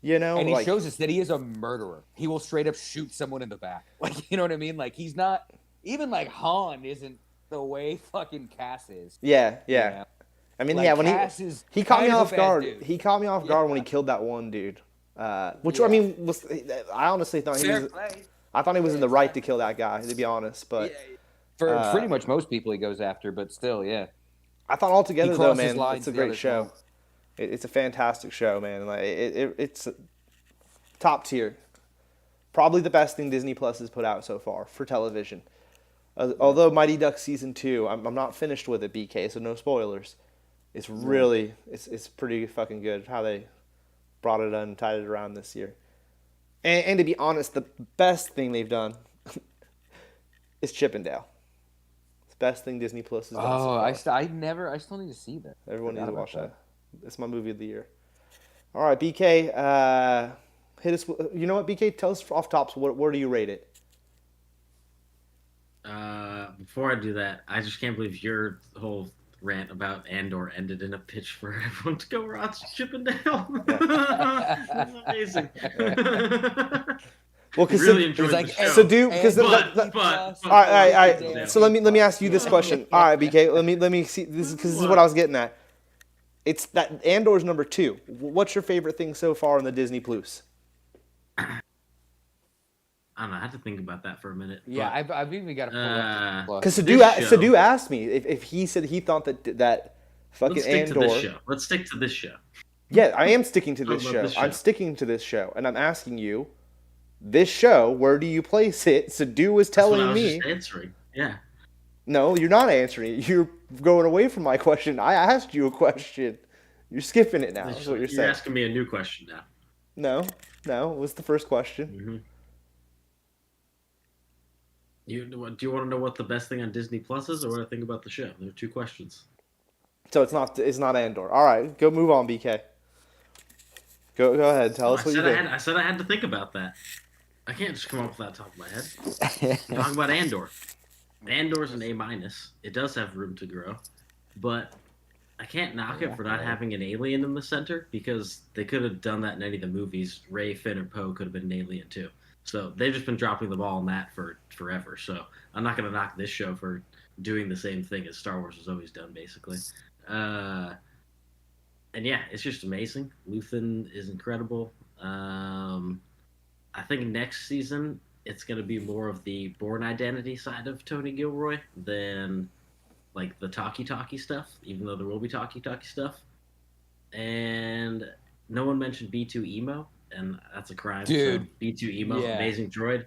And he shows us that he is a murderer. He will straight up shoot someone in the back. You know what I mean? He's not even Han isn't the way fucking Cass is. Yeah. I mean, when he caught me off guard. He caught me off guard when he killed that one dude. I honestly thought he was in the right to kill that guy, to be honest. But for pretty much most people he goes after, but still, yeah. I thought altogether though, man, it's a great show. It's a fantastic show, man. It's top tier. Probably the best thing Disney Plus has put out so far for television. Although Mighty Ducks Season 2, I'm not finished with it, BK, so no spoilers. It's really, it's pretty fucking good how they brought it and tied it around this year. And to be honest, the best thing they've done is Chippendale. It's the best thing Disney Plus has done so far. I still need to see that. Everyone needs to watch that. It's my movie of the year. All right, BK, hit us. You know what, BK? Tell us off tops. Where do you rate it? Before I do that, I just can't believe your whole rant about Andor ended in a pitch for everyone to go watch Chippendale. That's amazing. Well, because really enjoyed It's like, the show. so do because but all right. So let me ask you this question. All right, BK. Let me see this because this is what I was getting at. It's that Andor's number 2. What's your favorite thing so far on the Disney Plus? I don't know. I had to think about that for a minute. Yeah, but, I've even got to pull up the Because Plus. Sadu asked me if he said he thought that fucking let's stick Andor. to this show. Let's stick to this show. Yeah, I am sticking to this love show. this show. I'm sticking to this show, and I'm asking you, this show, where do you place it? Sadu was That's what I telling was me. just answering. Yeah. No, you're not answering it. You're going away from my question. I asked you a question. You're skipping it now. That's what you're saying. You're asking me a new question now. No, it was the first question. Mm-hmm. Do you want to know what the best thing on Disney Plus is, or what I think about the show? There are 2 questions. So it's not Andor. All right, go move on, BK. Go ahead. Tell us what you think. I said I had to think about that. I can't just come up with that top of my head. I'm talking about Andor. Andor's an A-. It does have room to grow, but I can't knock it for not having an alien in the center, because they could have done that in any of the movies. Rey, Finn, or Poe could have been an alien too. So they've just been dropping the ball on that for forever. So I'm not going to knock this show for doing the same thing as Star Wars has always done, basically. And yeah, it's just amazing. Luthen is incredible. I think next season it's going to be more of the Bourne Identity side of Tony Gilroy than like the talkie stuff, even though there will be talkie stuff. And no one mentioned B2 Emo, and that's a crime. Dude. So B2 Emo, Yeah. amazing droid.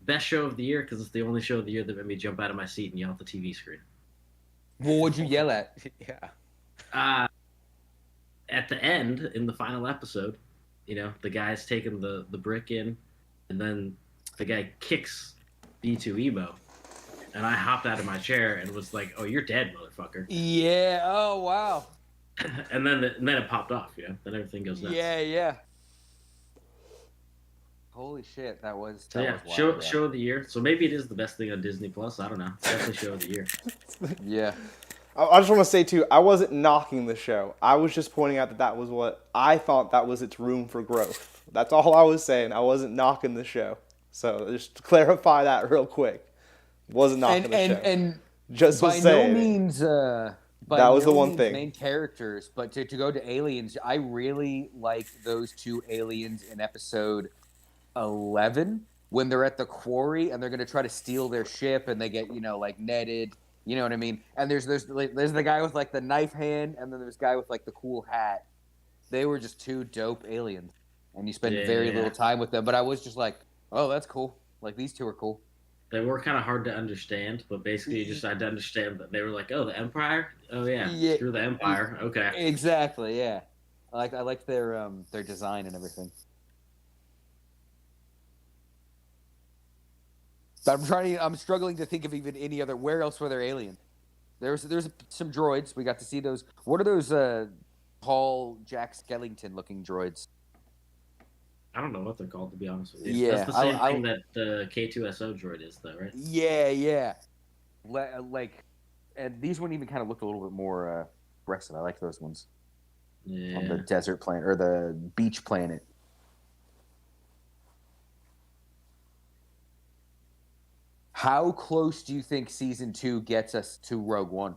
Best show of the year, because it's the only show of the year that made me jump out of my seat and yell at the TV screen. Well, what'd you yell at? Yeah. At the end, in the final episode, the guy's taking the brick in, and then the guy kicks B2 Emo, and I hopped out of my chair and was like, "Oh, you're dead, motherfucker!" Yeah. Oh, wow. and then it popped off. Then everything goes nuts. Yeah. Holy shit, that was wild, show of the year. So maybe it is the best thing on Disney Plus. I don't know. It's definitely show of the year. Yeah. I just want to say, too, I wasn't knocking the show. I was just pointing out that was what I thought that was its room for growth. That's all I was saying. I wasn't knocking the show. So just to clarify that real quick. Wasn't knocking the show. And just by no means... that was the one thing. Main characters, but to go to aliens, I really like those 2 aliens in episode 11 when they're at the quarry and they're going to try to steal their ship and they get netted. You know what I mean? And there's the guy with like the knife hand, and then there's the guy with like the cool hat. They were just 2 dope aliens, and you spend very little time with them. But I was just like, oh, that's cool. Like these 2 are cool. They were kind of hard to understand, but basically you just had to understand that they were like, oh, the Empire? Oh yeah, screw the Empire. Okay. Exactly, yeah. I liked their design and everything. But I'm struggling to think of even any other. Where else were there aliens? There's some droids. We got to see those. What are those Paul Jack Skellington looking droids? I don't know what they're called, to be honest with you. Yeah, that's the same thing that the K2SO droid is, though, right? Yeah. And these one even kind of looked a little bit more aggressive. I like those ones. Yeah. On the desert planet or the beach planet. How close do you think season 2 gets us to Rogue One?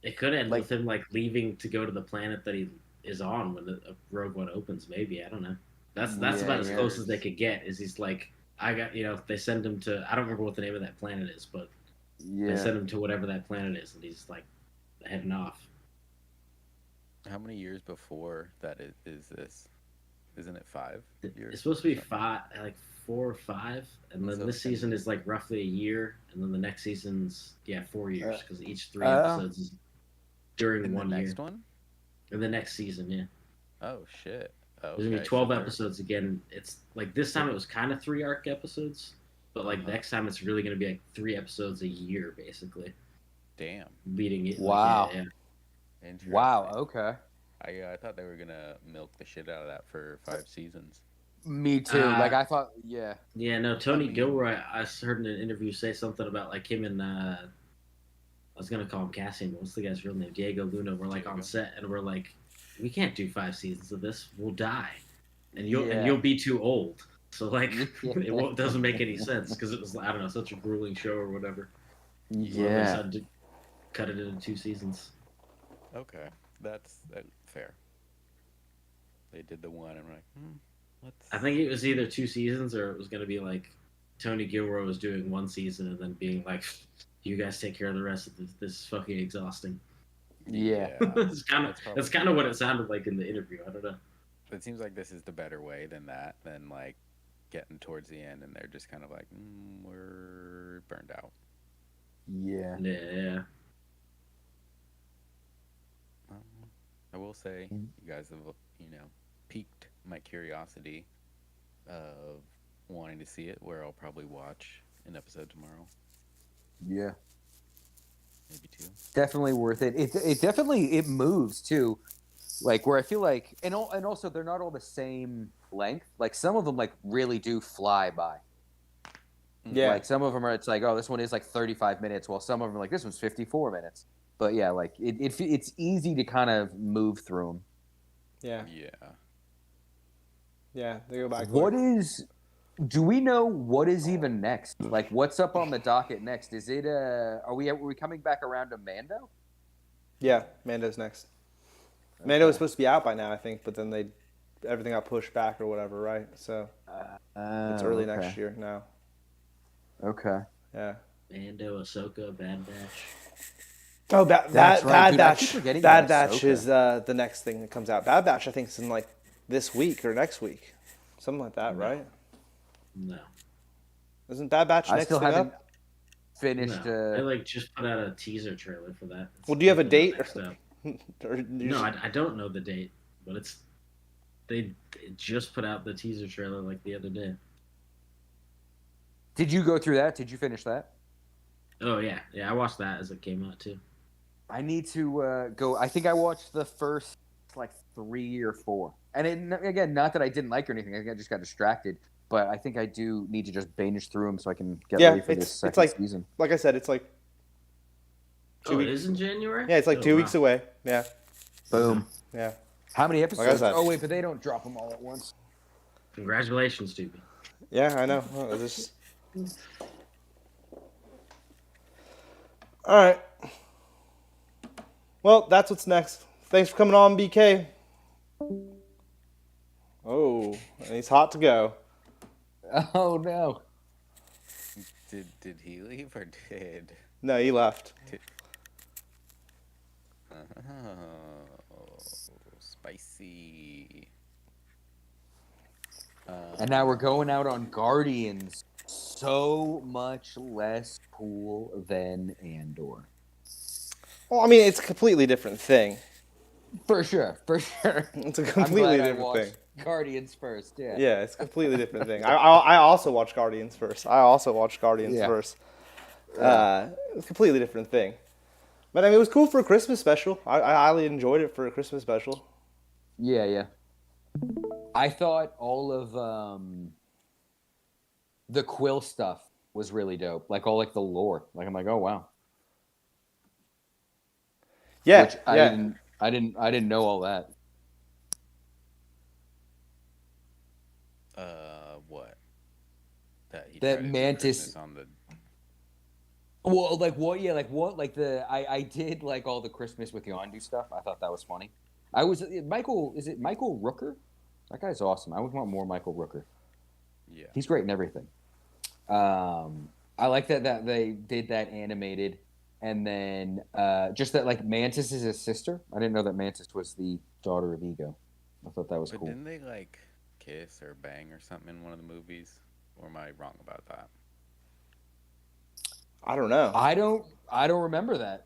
It could end with him leaving to go to the planet that he is on when the Rogue One opens. Maybe, I don't know. That's about as close as they could get. Is he's like, I got they send him to, I don't remember what the name of that planet is, but they send him to whatever that planet is, and he's like heading off. How many years before that is this? Isn't it 5 years? It's supposed to be 5, 4 or 5, and then this season is roughly a year, and then the next season's 4 years, because each 3 episodes is during 1 year. The next one? In the next season, yeah. Oh shit! There's gonna be 12 episodes again. It's this time it was kind of 3 arc episodes, but next time it's really gonna be 3 episodes a year, basically. Damn. Leading it. Wow. Yeah. Interesting. Wow. Okay. I thought they were gonna milk the shit out of that for 5 seasons. Me too. I thought, yeah. Yeah, no, Tony Gilroy, I heard in an interview say something about him and I was gonna call him Cassian, but what's the guy's real name? Diego Luna. We're on set and we're we can't do 5 seasons of this. We'll die. and Yeah. you'll be too old. So like, Yeah. doesn't make any sense because it was, I don't know, such a grueling show or whatever. So they Yeah. decided to cut it into 2 seasons. Okay, that's fair. They did the one, and we're like, let's. I think it was either 2 seasons or it was going to be like Tony Gilroy was doing 1 season and then being like, "You guys take care of the rest of this. This is fucking exhausting." Yeah. It's kind of That's probably that's kind of what fair. it sounded like in the interview. I don't know. It seems like this is the better way than that, than like getting towards the end, and they're just kind of like, we're burned out. Yeah. Yeah, Um, I will say, you guys have, piqued my curiosity of wanting to see it, where I'll probably watch an episode tomorrow, Yeah. maybe two. Definitely worth it. It definitely it moves too. Like where I feel like and also they're not all the same length. Like some of them like really do fly by. Yeah. Like some of them are it's like, oh, this one is like 35 minutes, while some of them are like this one's 54 minutes. But yeah, like it's easy to kind of move through them. Yeah. Yeah. Yeah. They go back. What is do we know what is even next? Like what's up on the docket next? Is it are we coming back around to Mando? Yeah. Mando's next. Mando was supposed to be out by now, I think, but then everything got pushed back or whatever, right? So it's early next year now. Okay. Yeah. Mando, Ahsoka, Bad Batch. Oh, That's right, dude. I keep Batch. forgetting Bad about Batch Ahsoka. is the next thing that comes out. Bad Batch, I think, is in like this week or next week, something like that, right? No, Isn't Bad Batch I next still thing haven't up? finished. no. They like just put out a teaser trailer for that. Well, do you have a Definitely date? not next up. Or you No, just- I don't know the date, but they just put out the teaser trailer like the other day. Did you go through that? Did you finish that? Oh yeah, I watched that as it came out too. I need to go. I think I watched the first like 3 or 4, and again, not that I didn't like or anything. I think I just got distracted. But I think I do need to just binge through them so I can get ready for this second like season. like I said, it's like Oh, it weeks. is in January. Yeah, it's like Oh, 2 weeks away. Yeah, Boom. yeah. How many episodes? said. Oh wait, but they don't drop them all at once. Congratulations, Stevie. Yeah, I know. Well, all right. Well, that's what's next. Thanks for coming on, BK. Oh, he's hot to go. Oh no. Did he leave or did? No, he left. Oh, spicy. And now we're going out on Guardians. So much less cool than Andor. Well, I mean, it's a completely different thing. For sure. It's a I'm completely glad I different watched thing. Guardians first. Yeah. Yeah, it's a completely different thing. I also watched Guardians first. Yeah. It's a completely different thing. But I mean, it was cool for a Christmas special. I highly enjoyed it for a Christmas special. Yeah. I thought all of the Quill stuff was really dope. Like all like the lore. Like I'm like, oh wow. Yeah, Which yeah. I didn't know all that. What? That he That tried to do Mantis- Christmas on the. Well, like what? Yeah, like what? Like I did like all the Christmas with Yondu stuff. I thought that was funny. Michael. Is it Michael Rooker? That guy's awesome. I would want more Michael Rooker. Yeah. He's great in everything. I like that they did that animated, and then just that like Mantis is his sister. I didn't know that Mantis was the daughter of Ego. I thought that was But cool. didn't they like kiss or bang or something in one of the movies? Or am I wrong about that? I don't know. I don't remember that.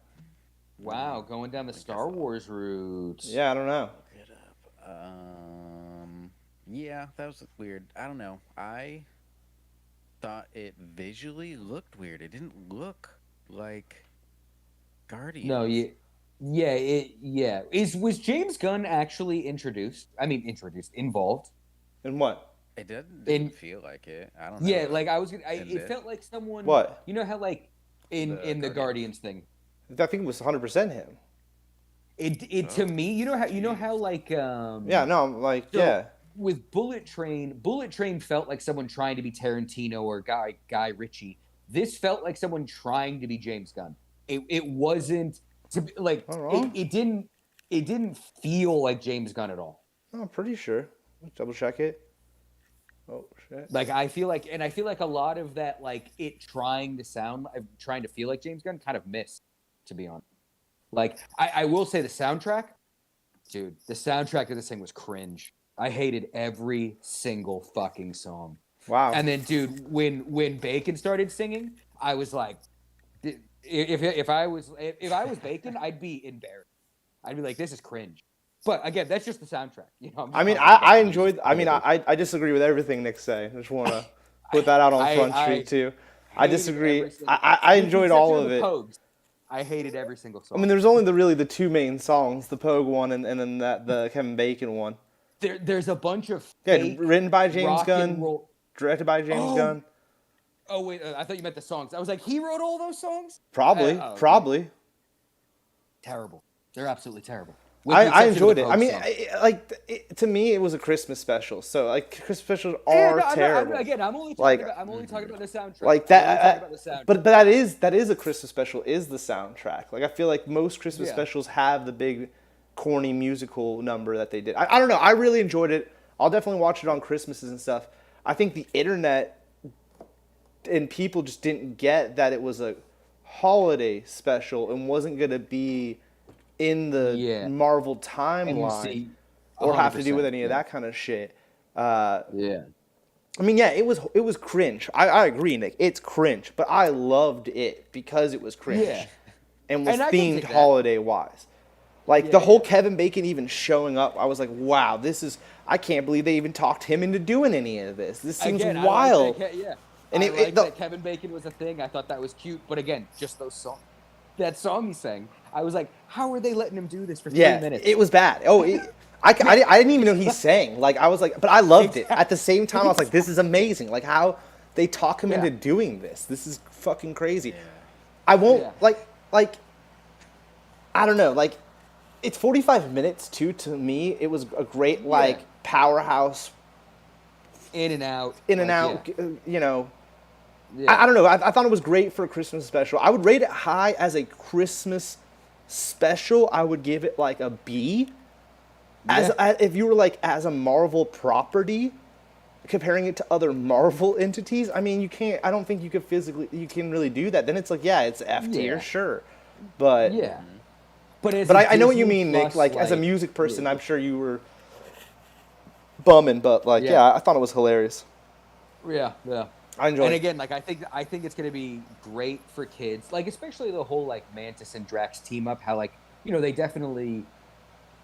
Wow, going down the I guess Star I'll- Wars route. Yeah, I don't know. Look it up. Yeah, that was weird. I don't know. I thought it visually looked weird. It didn't look like Guardians. No, yeah. Was James Gunn actually introduced? I mean, involved? And what? It didn't In- feel like it. I don't know. Yeah, like I was. In It this? felt like someone. What? You know how like in The the Guardians. Guardians thing. I think it was 100% him. It to me, you know how like Yeah, no, I'm like, So- yeah. with Bullet Train felt like someone trying to be Tarantino or Guy Ritchie. This felt like someone trying to be James Gunn. It wasn't to be, like Not wrong. it didn't feel like James Gunn at all. Oh, I'm pretty sure. Let's double check it. Oh shit. Like I feel like a lot of that, like it trying to feel like James Gunn, kind of missed, to be honest. Like I will say the soundtrack, dude, the soundtrack of this thing was cringe. I hated every single fucking song. Wow. And then, dude, when Bacon started singing, I was like, if I was Bacon, I'd be embarrassed. I'd be like, this is cringe. But again, that's just the soundtrack. You know, I mean, I enjoyed. I mean, I disagree with everything Nick say. I just want to put that out on Front Street too. I disagree. I enjoyed all of it. Pogues, I hated every single song. I mean, there's only really the two main songs, the Pogue one and then the Kevin Bacon one. There's a bunch of written by James rock Gunn, and roll. Directed by James Gunn. Oh wait, I thought you meant the songs. I was like, he wrote all those songs? Probably. Terrible. They're absolutely terrible. I enjoyed it. I mean, to me, it was a Christmas special. So like, Christmas specials are terrible. I'm only talking about the soundtrack. Like that, but that is a Christmas special. Is the soundtrack? Like I feel like most Christmas specials have the big, corny musical number that they did. I don't know. I really enjoyed it. I'll definitely watch it on Christmases and stuff. I think the internet and people just didn't get that it was a holiday special and wasn't gonna be in the Marvel timeline or have to do with any of that kind of shit. I mean, it was cringe. I agree, Nick. It's cringe, but I loved it because it was cringe and was themed holiday wise. Like the whole Kevin Bacon even showing up, I was like, wow, I can't believe they even talked him into doing any of this. This seems wild. And I liked that Kevin Bacon was a thing. I thought that was cute. But again, just those songs. That song he sang, I was like, how are they letting him do this for 3 minutes? It was bad. I didn't even know he sang. Like, I was like, but I loved it. At the same time, I was like, this is amazing. Like, how they talk him into doing this. This is fucking crazy. Yeah. I won't, like, I don't know. Like, it's 45 minutes, too, to me. It was a great, powerhouse. In and out, you know. Yeah. I don't know. I thought it was great for a Christmas special. I would rate it high as a Christmas special. I would give it like a B. If you were like as a Marvel property, comparing it to other Marvel entities, I mean, you can't. I don't think you can really do that. Then it's like, it's F tier, sure, but But I know what you mean, Nick. Like as a music person, I'm sure you were bumming, but I thought it was hilarious. Yeah. I enjoyed it. And again, like I think it's gonna be great for kids, like especially the whole like Mantis and Drax team up. How they definitely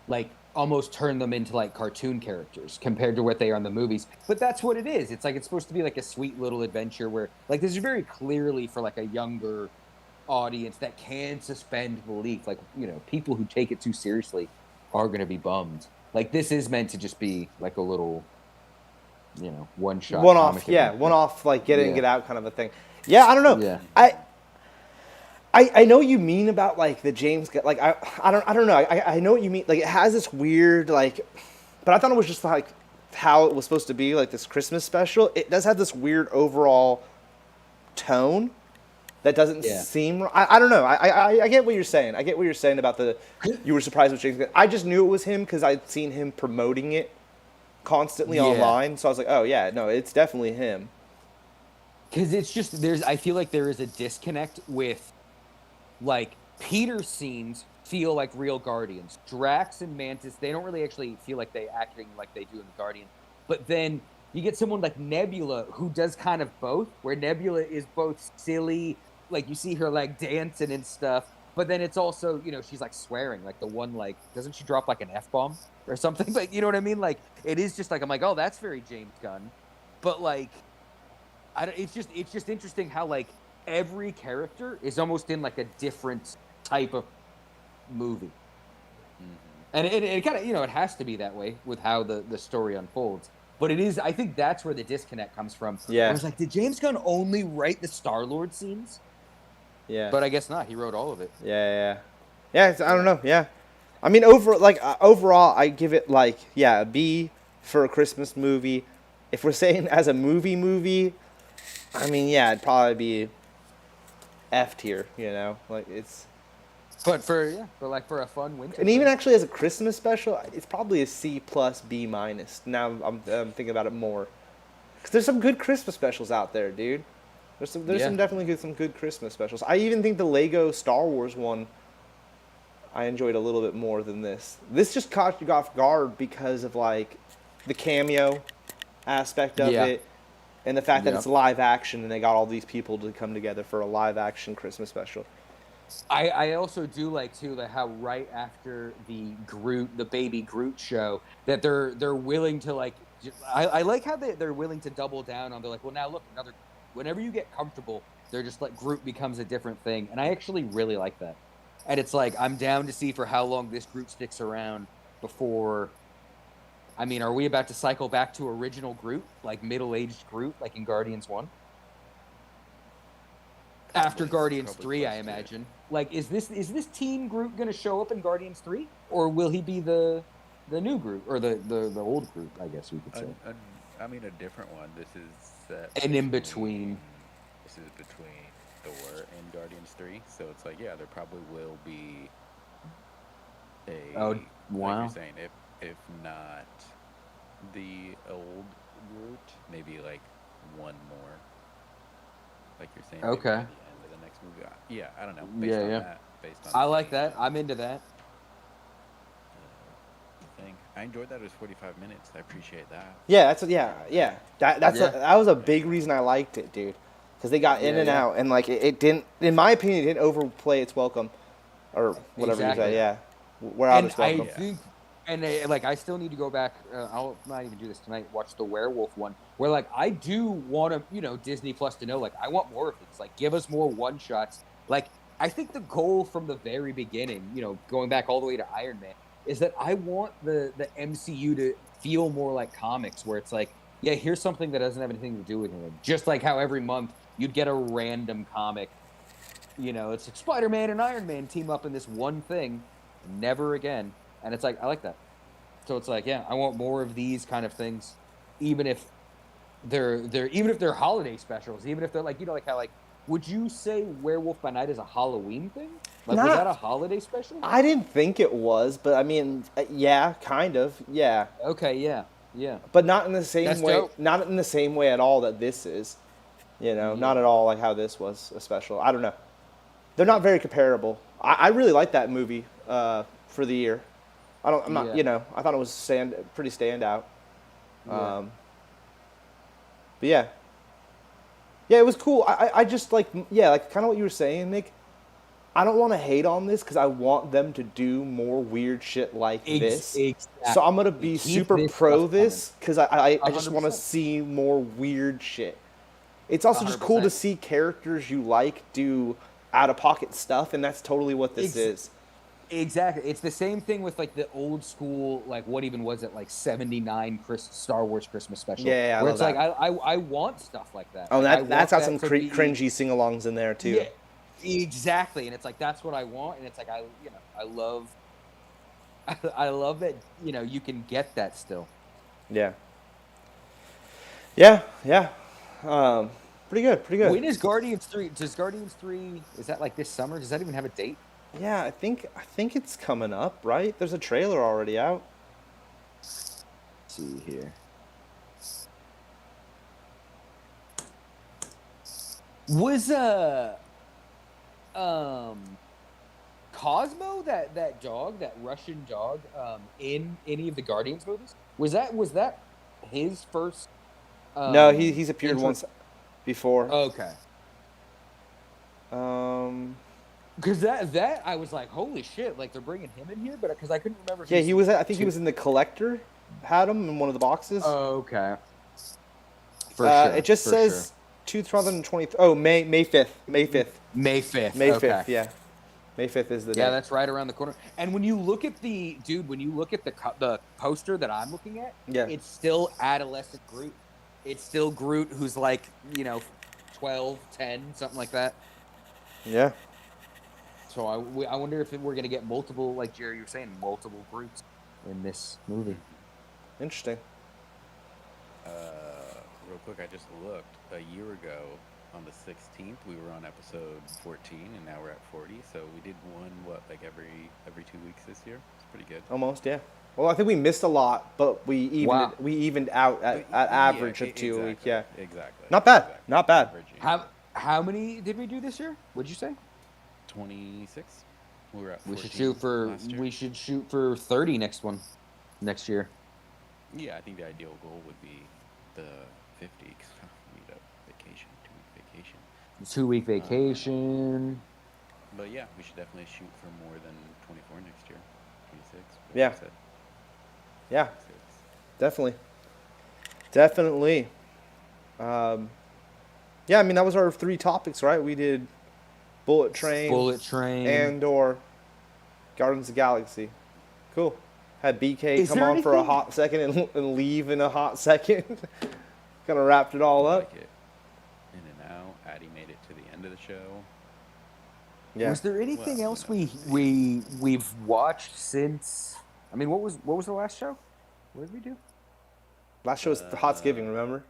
like almost turn them into like cartoon characters compared to what they are in the movies. But that's what it is. It's like it's supposed to be like a sweet little adventure where like this is very clearly for like a younger audience that can suspend belief. Like people who take it too seriously are gonna be bummed. Like this is meant to just be like a little. One shot, one off, like get in and get out kind of a thing. Yeah, I don't know. Yeah. I know what you mean about like the James. Like I don't know. I know what you mean. Like it has this weird like, but I thought it was just like how it was supposed to be like this Christmas special. It does have this weird overall tone that doesn't seem. I don't know. I get what you're saying. I get what you're saying about you were surprised with James Gunn. I just knew it was him because I'd seen him promoting it constantly online, so I was like, oh yeah, no, it's definitely him. Because it's just I feel like there is a disconnect with like Peter's scenes feel like real Guardians. Drax and Mantis, they don't really actually feel like they acting like they do in the Guardian. But then you get someone like Nebula who does kind of both, where Nebula is both silly, like you see her like dancing and stuff, but then it's also, she's like swearing, like the one, like, doesn't she drop like an F-bomb or something? Like, you know what I mean? Like, it is just like, I'm like, oh, that's very James Gunn. But like, it's just interesting how like every character is almost in like a different type of movie. Mm-hmm. And it kind of, it has to be that way with how the story unfolds. But it is, I think that's where the disconnect comes from. Yeah. I was like, did James Gunn only write the Star-Lord scenes? Yeah. But I guess not. He wrote all of it. Yeah. I don't know. Yeah. I mean, overall, I give it like, a B. for a Christmas movie. If we're saying as a movie, I mean, yeah, it'd probably be F tier, you know? Like, it's... But for a fun winter And even thing. actually as a Christmas special, it's probably a C plus B minus. Now I'm thinking about it more. Because there's some good Christmas specials out there, dude. There's Yeah. some definitely some good Christmas specials. I even think the Lego Star Wars one I enjoyed a little bit more than this. This just caught you off guard because of like the cameo aspect of Yeah. it and the fact that Yeah. it's live action and they got all these people to come together for a live action Christmas special. I also do like too like how right after the baby Groot show that they're willing to like I like how they're willing to double down on they're like, well, now look, another whenever you get comfortable, they're just like Groot becomes a different thing, and I actually really like that. And it's like I'm down to see for how long this Groot sticks around before. I mean, are we about to cycle back to original Groot, like middle-aged Groot, like in Guardians 1? After Guardians Probably 3, I close to it. imagine. Like, is this Teen Groot going to show up in Guardians 3, or will he be the new Groot or the old Groot? I guess we could say. I mean, a different one. This is set And in between. This is between Thor and Guardians 3, so it's like, yeah, there probably will be a. Oh, Like wow. you're saying, if not the old Groot, maybe like one more. Like you're saying, maybe Okay. by the end of the next movie. Yeah, I don't know. Based Yeah, on yeah. that, based on I the like same, that. I'm into that. thing. I enjoyed that it was 45 minutes. I appreciate that. Yeah, yeah. That's Yeah. that was a big reason I liked it, dude. Because they got in Yeah, and yeah. out, and like it didn't, in my opinion, it didn't overplay its welcome, or whatever you say. Exactly. Yeah, we're out And its I welcome. Yeah. think, and like, I still need to go back. I'll not even do this tonight. Watch the werewolf one, where like I do want to, Disney Plus to know, like I want more of these. Like, give us more one shots. Like, I think the goal from the very beginning, going back all the way to Iron Man, is that I want the MCU to feel more like comics, where it's like, yeah, here's something that doesn't have anything to do with it. Just like how every month you'd get a random comic. It's like Spider-Man and Iron Man team up in this one thing, never again. And it's like, I like that. So it's like, yeah, I want more of these kind of things, even if they're holiday specials, even if they're like, like how like, would you say Werewolf by Night is a Halloween thing? Like, was that a Not, holiday special? I didn't think it was, but I mean, yeah, kind of, yeah, Okay, yeah, yeah. but not in the same That's way. dope. Not in the same way at all that this is. Not Yeah. at all like how this was a special. I don't know. They're not very comparable. I really like that movie for the year. I'm not. Yeah. I thought it was pretty standout. Yeah. But yeah, yeah, it was cool. I just like, yeah, like kind of what you were saying, Nick. I don't want to hate on this because I want them to do more weird shit like this. Exactly. So I'm gonna be Keep super this pro stuff this because I coming. just want to 100%. see more weird shit. It's also just cool to 100%. see characters you like do out of pocket stuff, and that's totally what this is. Exactly. It's the same thing with like the old school, like what even was it, like 79 Star Wars Christmas special. Yeah, I where love it's like that. I want stuff like that. Oh, Like, I that's want got some that to be- cringy sing-alongs in there too. Yeah, exactly. And it's like that's what I want. And it's like I love I love that you can get that still. Yeah. Yeah, yeah. Pretty good, pretty good. When is Guardians 3? Does Guardians 3 is that like this summer? Does that even have a date? Yeah, I think it's coming up, right? There's a trailer already out. Let's see here. Was Cosmo that dog, that Russian dog, in any of the Guardians movies? Was that his first? No, he's appeared intro- once before. Okay. Because that I was like, holy shit! Like they're bringing him in here, but because I couldn't remember. If Yeah, he was. I think he two- was in the Collector. Had him in one of the boxes. Okay. For sure. It just for says 2020. Oh, May 5th. May 5th. sure. May 5th. May okay. 5th. Yeah. May 5th is the day. Yeah, that's right around the corner. And when you look at the poster that I'm looking at, Yeah. it's still adolescent Groot. It's still Groot who's like 12, 10, something like that. Yeah. So I wonder if we're gonna get multiple, like Jerry, you were saying, multiple Groots in this movie. Interesting. Real quick, I just looked. A year ago, on the 16th, we were on episode 14, and now we're at 40. So we did one, what, like every 2 weeks this year? It's pretty good. Almost, yeah. Well, I think we missed a lot, but Wow. we evened out But at yeah, average of 2 a week. exactly, Yeah, exactly, not bad, exactly. not bad. Averaging How many did we do this year? What'd you say? 26. We were at We 14 should shoot for last year. 30 next year. Yeah, I think the ideal goal would be the 50. 'Cause we need a vacation, 2 week vacation. 2 week vacation. But yeah, we should definitely shoot for more than 24 next year. 26. What Yeah. you said, Yeah, 26. definitely, definitely. Yeah, I mean that was our 3 topics, right? We did Bullet Train, Bullet Train. Andor, Guardians of the Galaxy. Cool. Had BK Is come there on for a anything- hot second and leave in a hot second. Kind of wrapped it all up. Like it. In and out. Addie made it to the end of the show. Yeah. Was there anything Well, else no. we've watched since? I mean, what was the last show? What did we do? Last show was Hotsgiving, remember?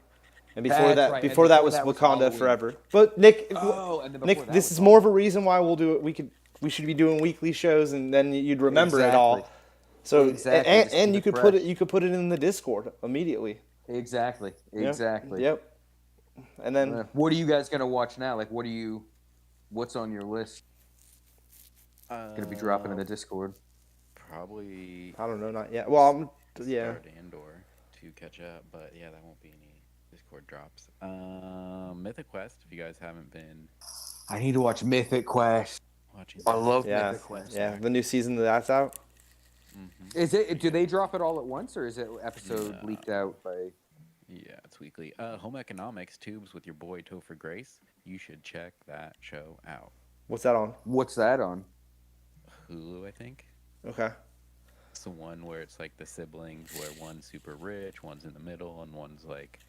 And before That's that, right, before and that before was that was Wakanda Halloween. Forever. But Nick, Oh, and then before Nick, that this was is more of a reason why we'll do it. We should be doing weekly shows, and then you'd remember it all. Exactly. So Exactly, and, just and keep you it could fresh. put it in the Discord immediately. Exactly. Yeah. Exactly. Yep. And then What are you guys gonna watch now? Like, what's on your list? Gonna be dropping in the Discord. Probably I don't know, not yet. Well, yeah. start Andor to catch up, but yeah, that won't be any Discord drops. Mythic Quest, if you guys haven't been I need to watch Mythic Quest. watching, I love Yeah, Mythic Quest. yeah. The new season that's out. Is it? Do they drop it all at once, or is it episode No. leaked out by? Yeah, it's weekly. Home Economics Tubes with your boy Topher Grace. You should check that show out. What's that on? What's that on? Hulu, I think. Okay. It's the one where it's like the siblings, where one's super rich, one's in the middle, and one's like,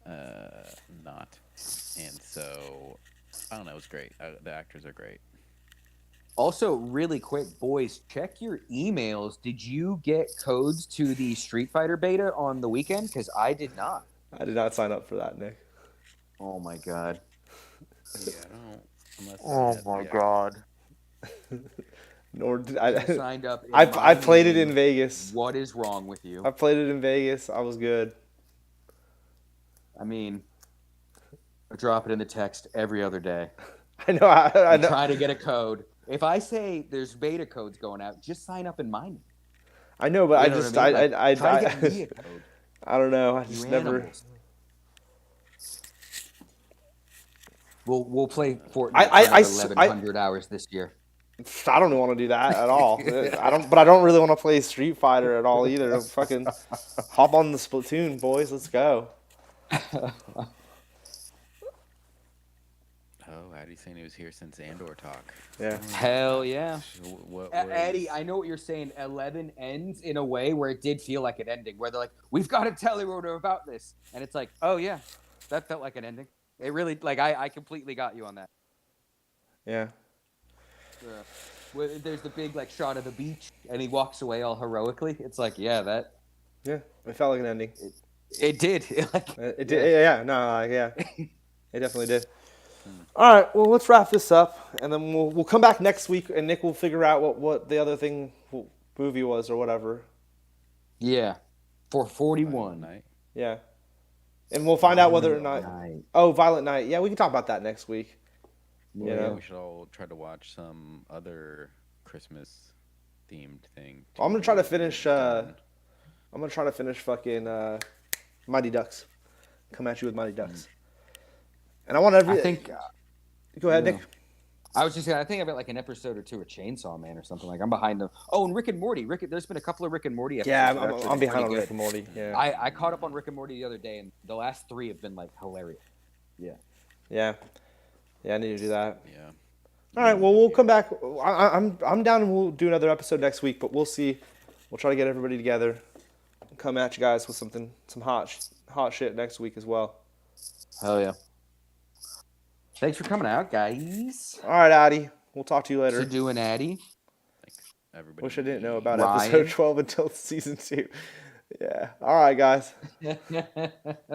not. And so, I don't know. It's great. The actors are great. Also, really quick, boys, check your emails. Did you get codes to the Street Fighter beta on the weekend? Because I did not. I did not sign up for that, Nick. Oh my god. Yeah, I don't. Unless Oh yeah, my yeah. god. Nor did I I. signed up. in I my played it name. in Vegas. What is wrong with you? I played it in Vegas. I was good. I mean, I drop it in the text every other day. I know. I I know. try to get a code. If I say there's beta codes going out, just sign up in mine. I know, but You I know what just mean? Like, try to get me a code. I don't know. I You just never. animals. We'll play Fortnite I- for 1,100 hours this year. I don't want to do that at all. But I don't really want to play Street Fighter at all either. Fucking hop on the Splatoon, boys. Let's go. Oh, Addie's saying he was here since Andor talk. Yeah. Hell yeah. So what Eddie, I know what you're saying. 11 ends in a way where it did feel like an ending, where they're like, we've got to tell everyone about this. And it's like, oh yeah, that felt like an ending. It really, like, I completely got you on that. Yeah. Where there's the big, like, shot of the beach, and he walks away all heroically. It's like, yeah, that, Yeah. It felt like an ending. it did. It did. Yeah. No. Yeah. It definitely did. All right. Well, let's wrap this up, and then we'll come back next week, and Nick will figure out what the other movie was or whatever. Yeah. For Violent 41. Night. Yeah. And we'll find out whether or not. Night. Oh, Violent Night. Yeah, we can talk about that next week. Yeah. You Yeah, know. we should all try to watch some other Christmas themed thing. I'm gonna try to too. finish. I'm gonna try to finish fucking Mighty Ducks. Come at you with Mighty Ducks. And I want every. I think, Go ahead, yeah. Nick. I was just saying, I think I've got like an episode or two of Chainsaw Man or something. Like, I'm behind them. Oh, and Rick and Morty. There's been a couple of Rick and Morty episodes. Yeah, that have actually I'm been behind on pretty Rick good. and Morty. Yeah. I caught up on Rick and Morty the other day, and the last 3 have been like hilarious. Yeah. Yeah. Yeah, I need to do that. Yeah. All right. Well, we'll come back. I'm down, and we'll do another episode next week. But we'll see. We'll try to get everybody together. Come at you guys with some hot shit next week as well. Hell yeah. Thanks for coming out, guys. All right, Addy. We'll talk to you later. For doing Addy. Thanks, everybody. Wish I didn't know about Ryan. episode 12 until season 2. Yeah. All right, guys.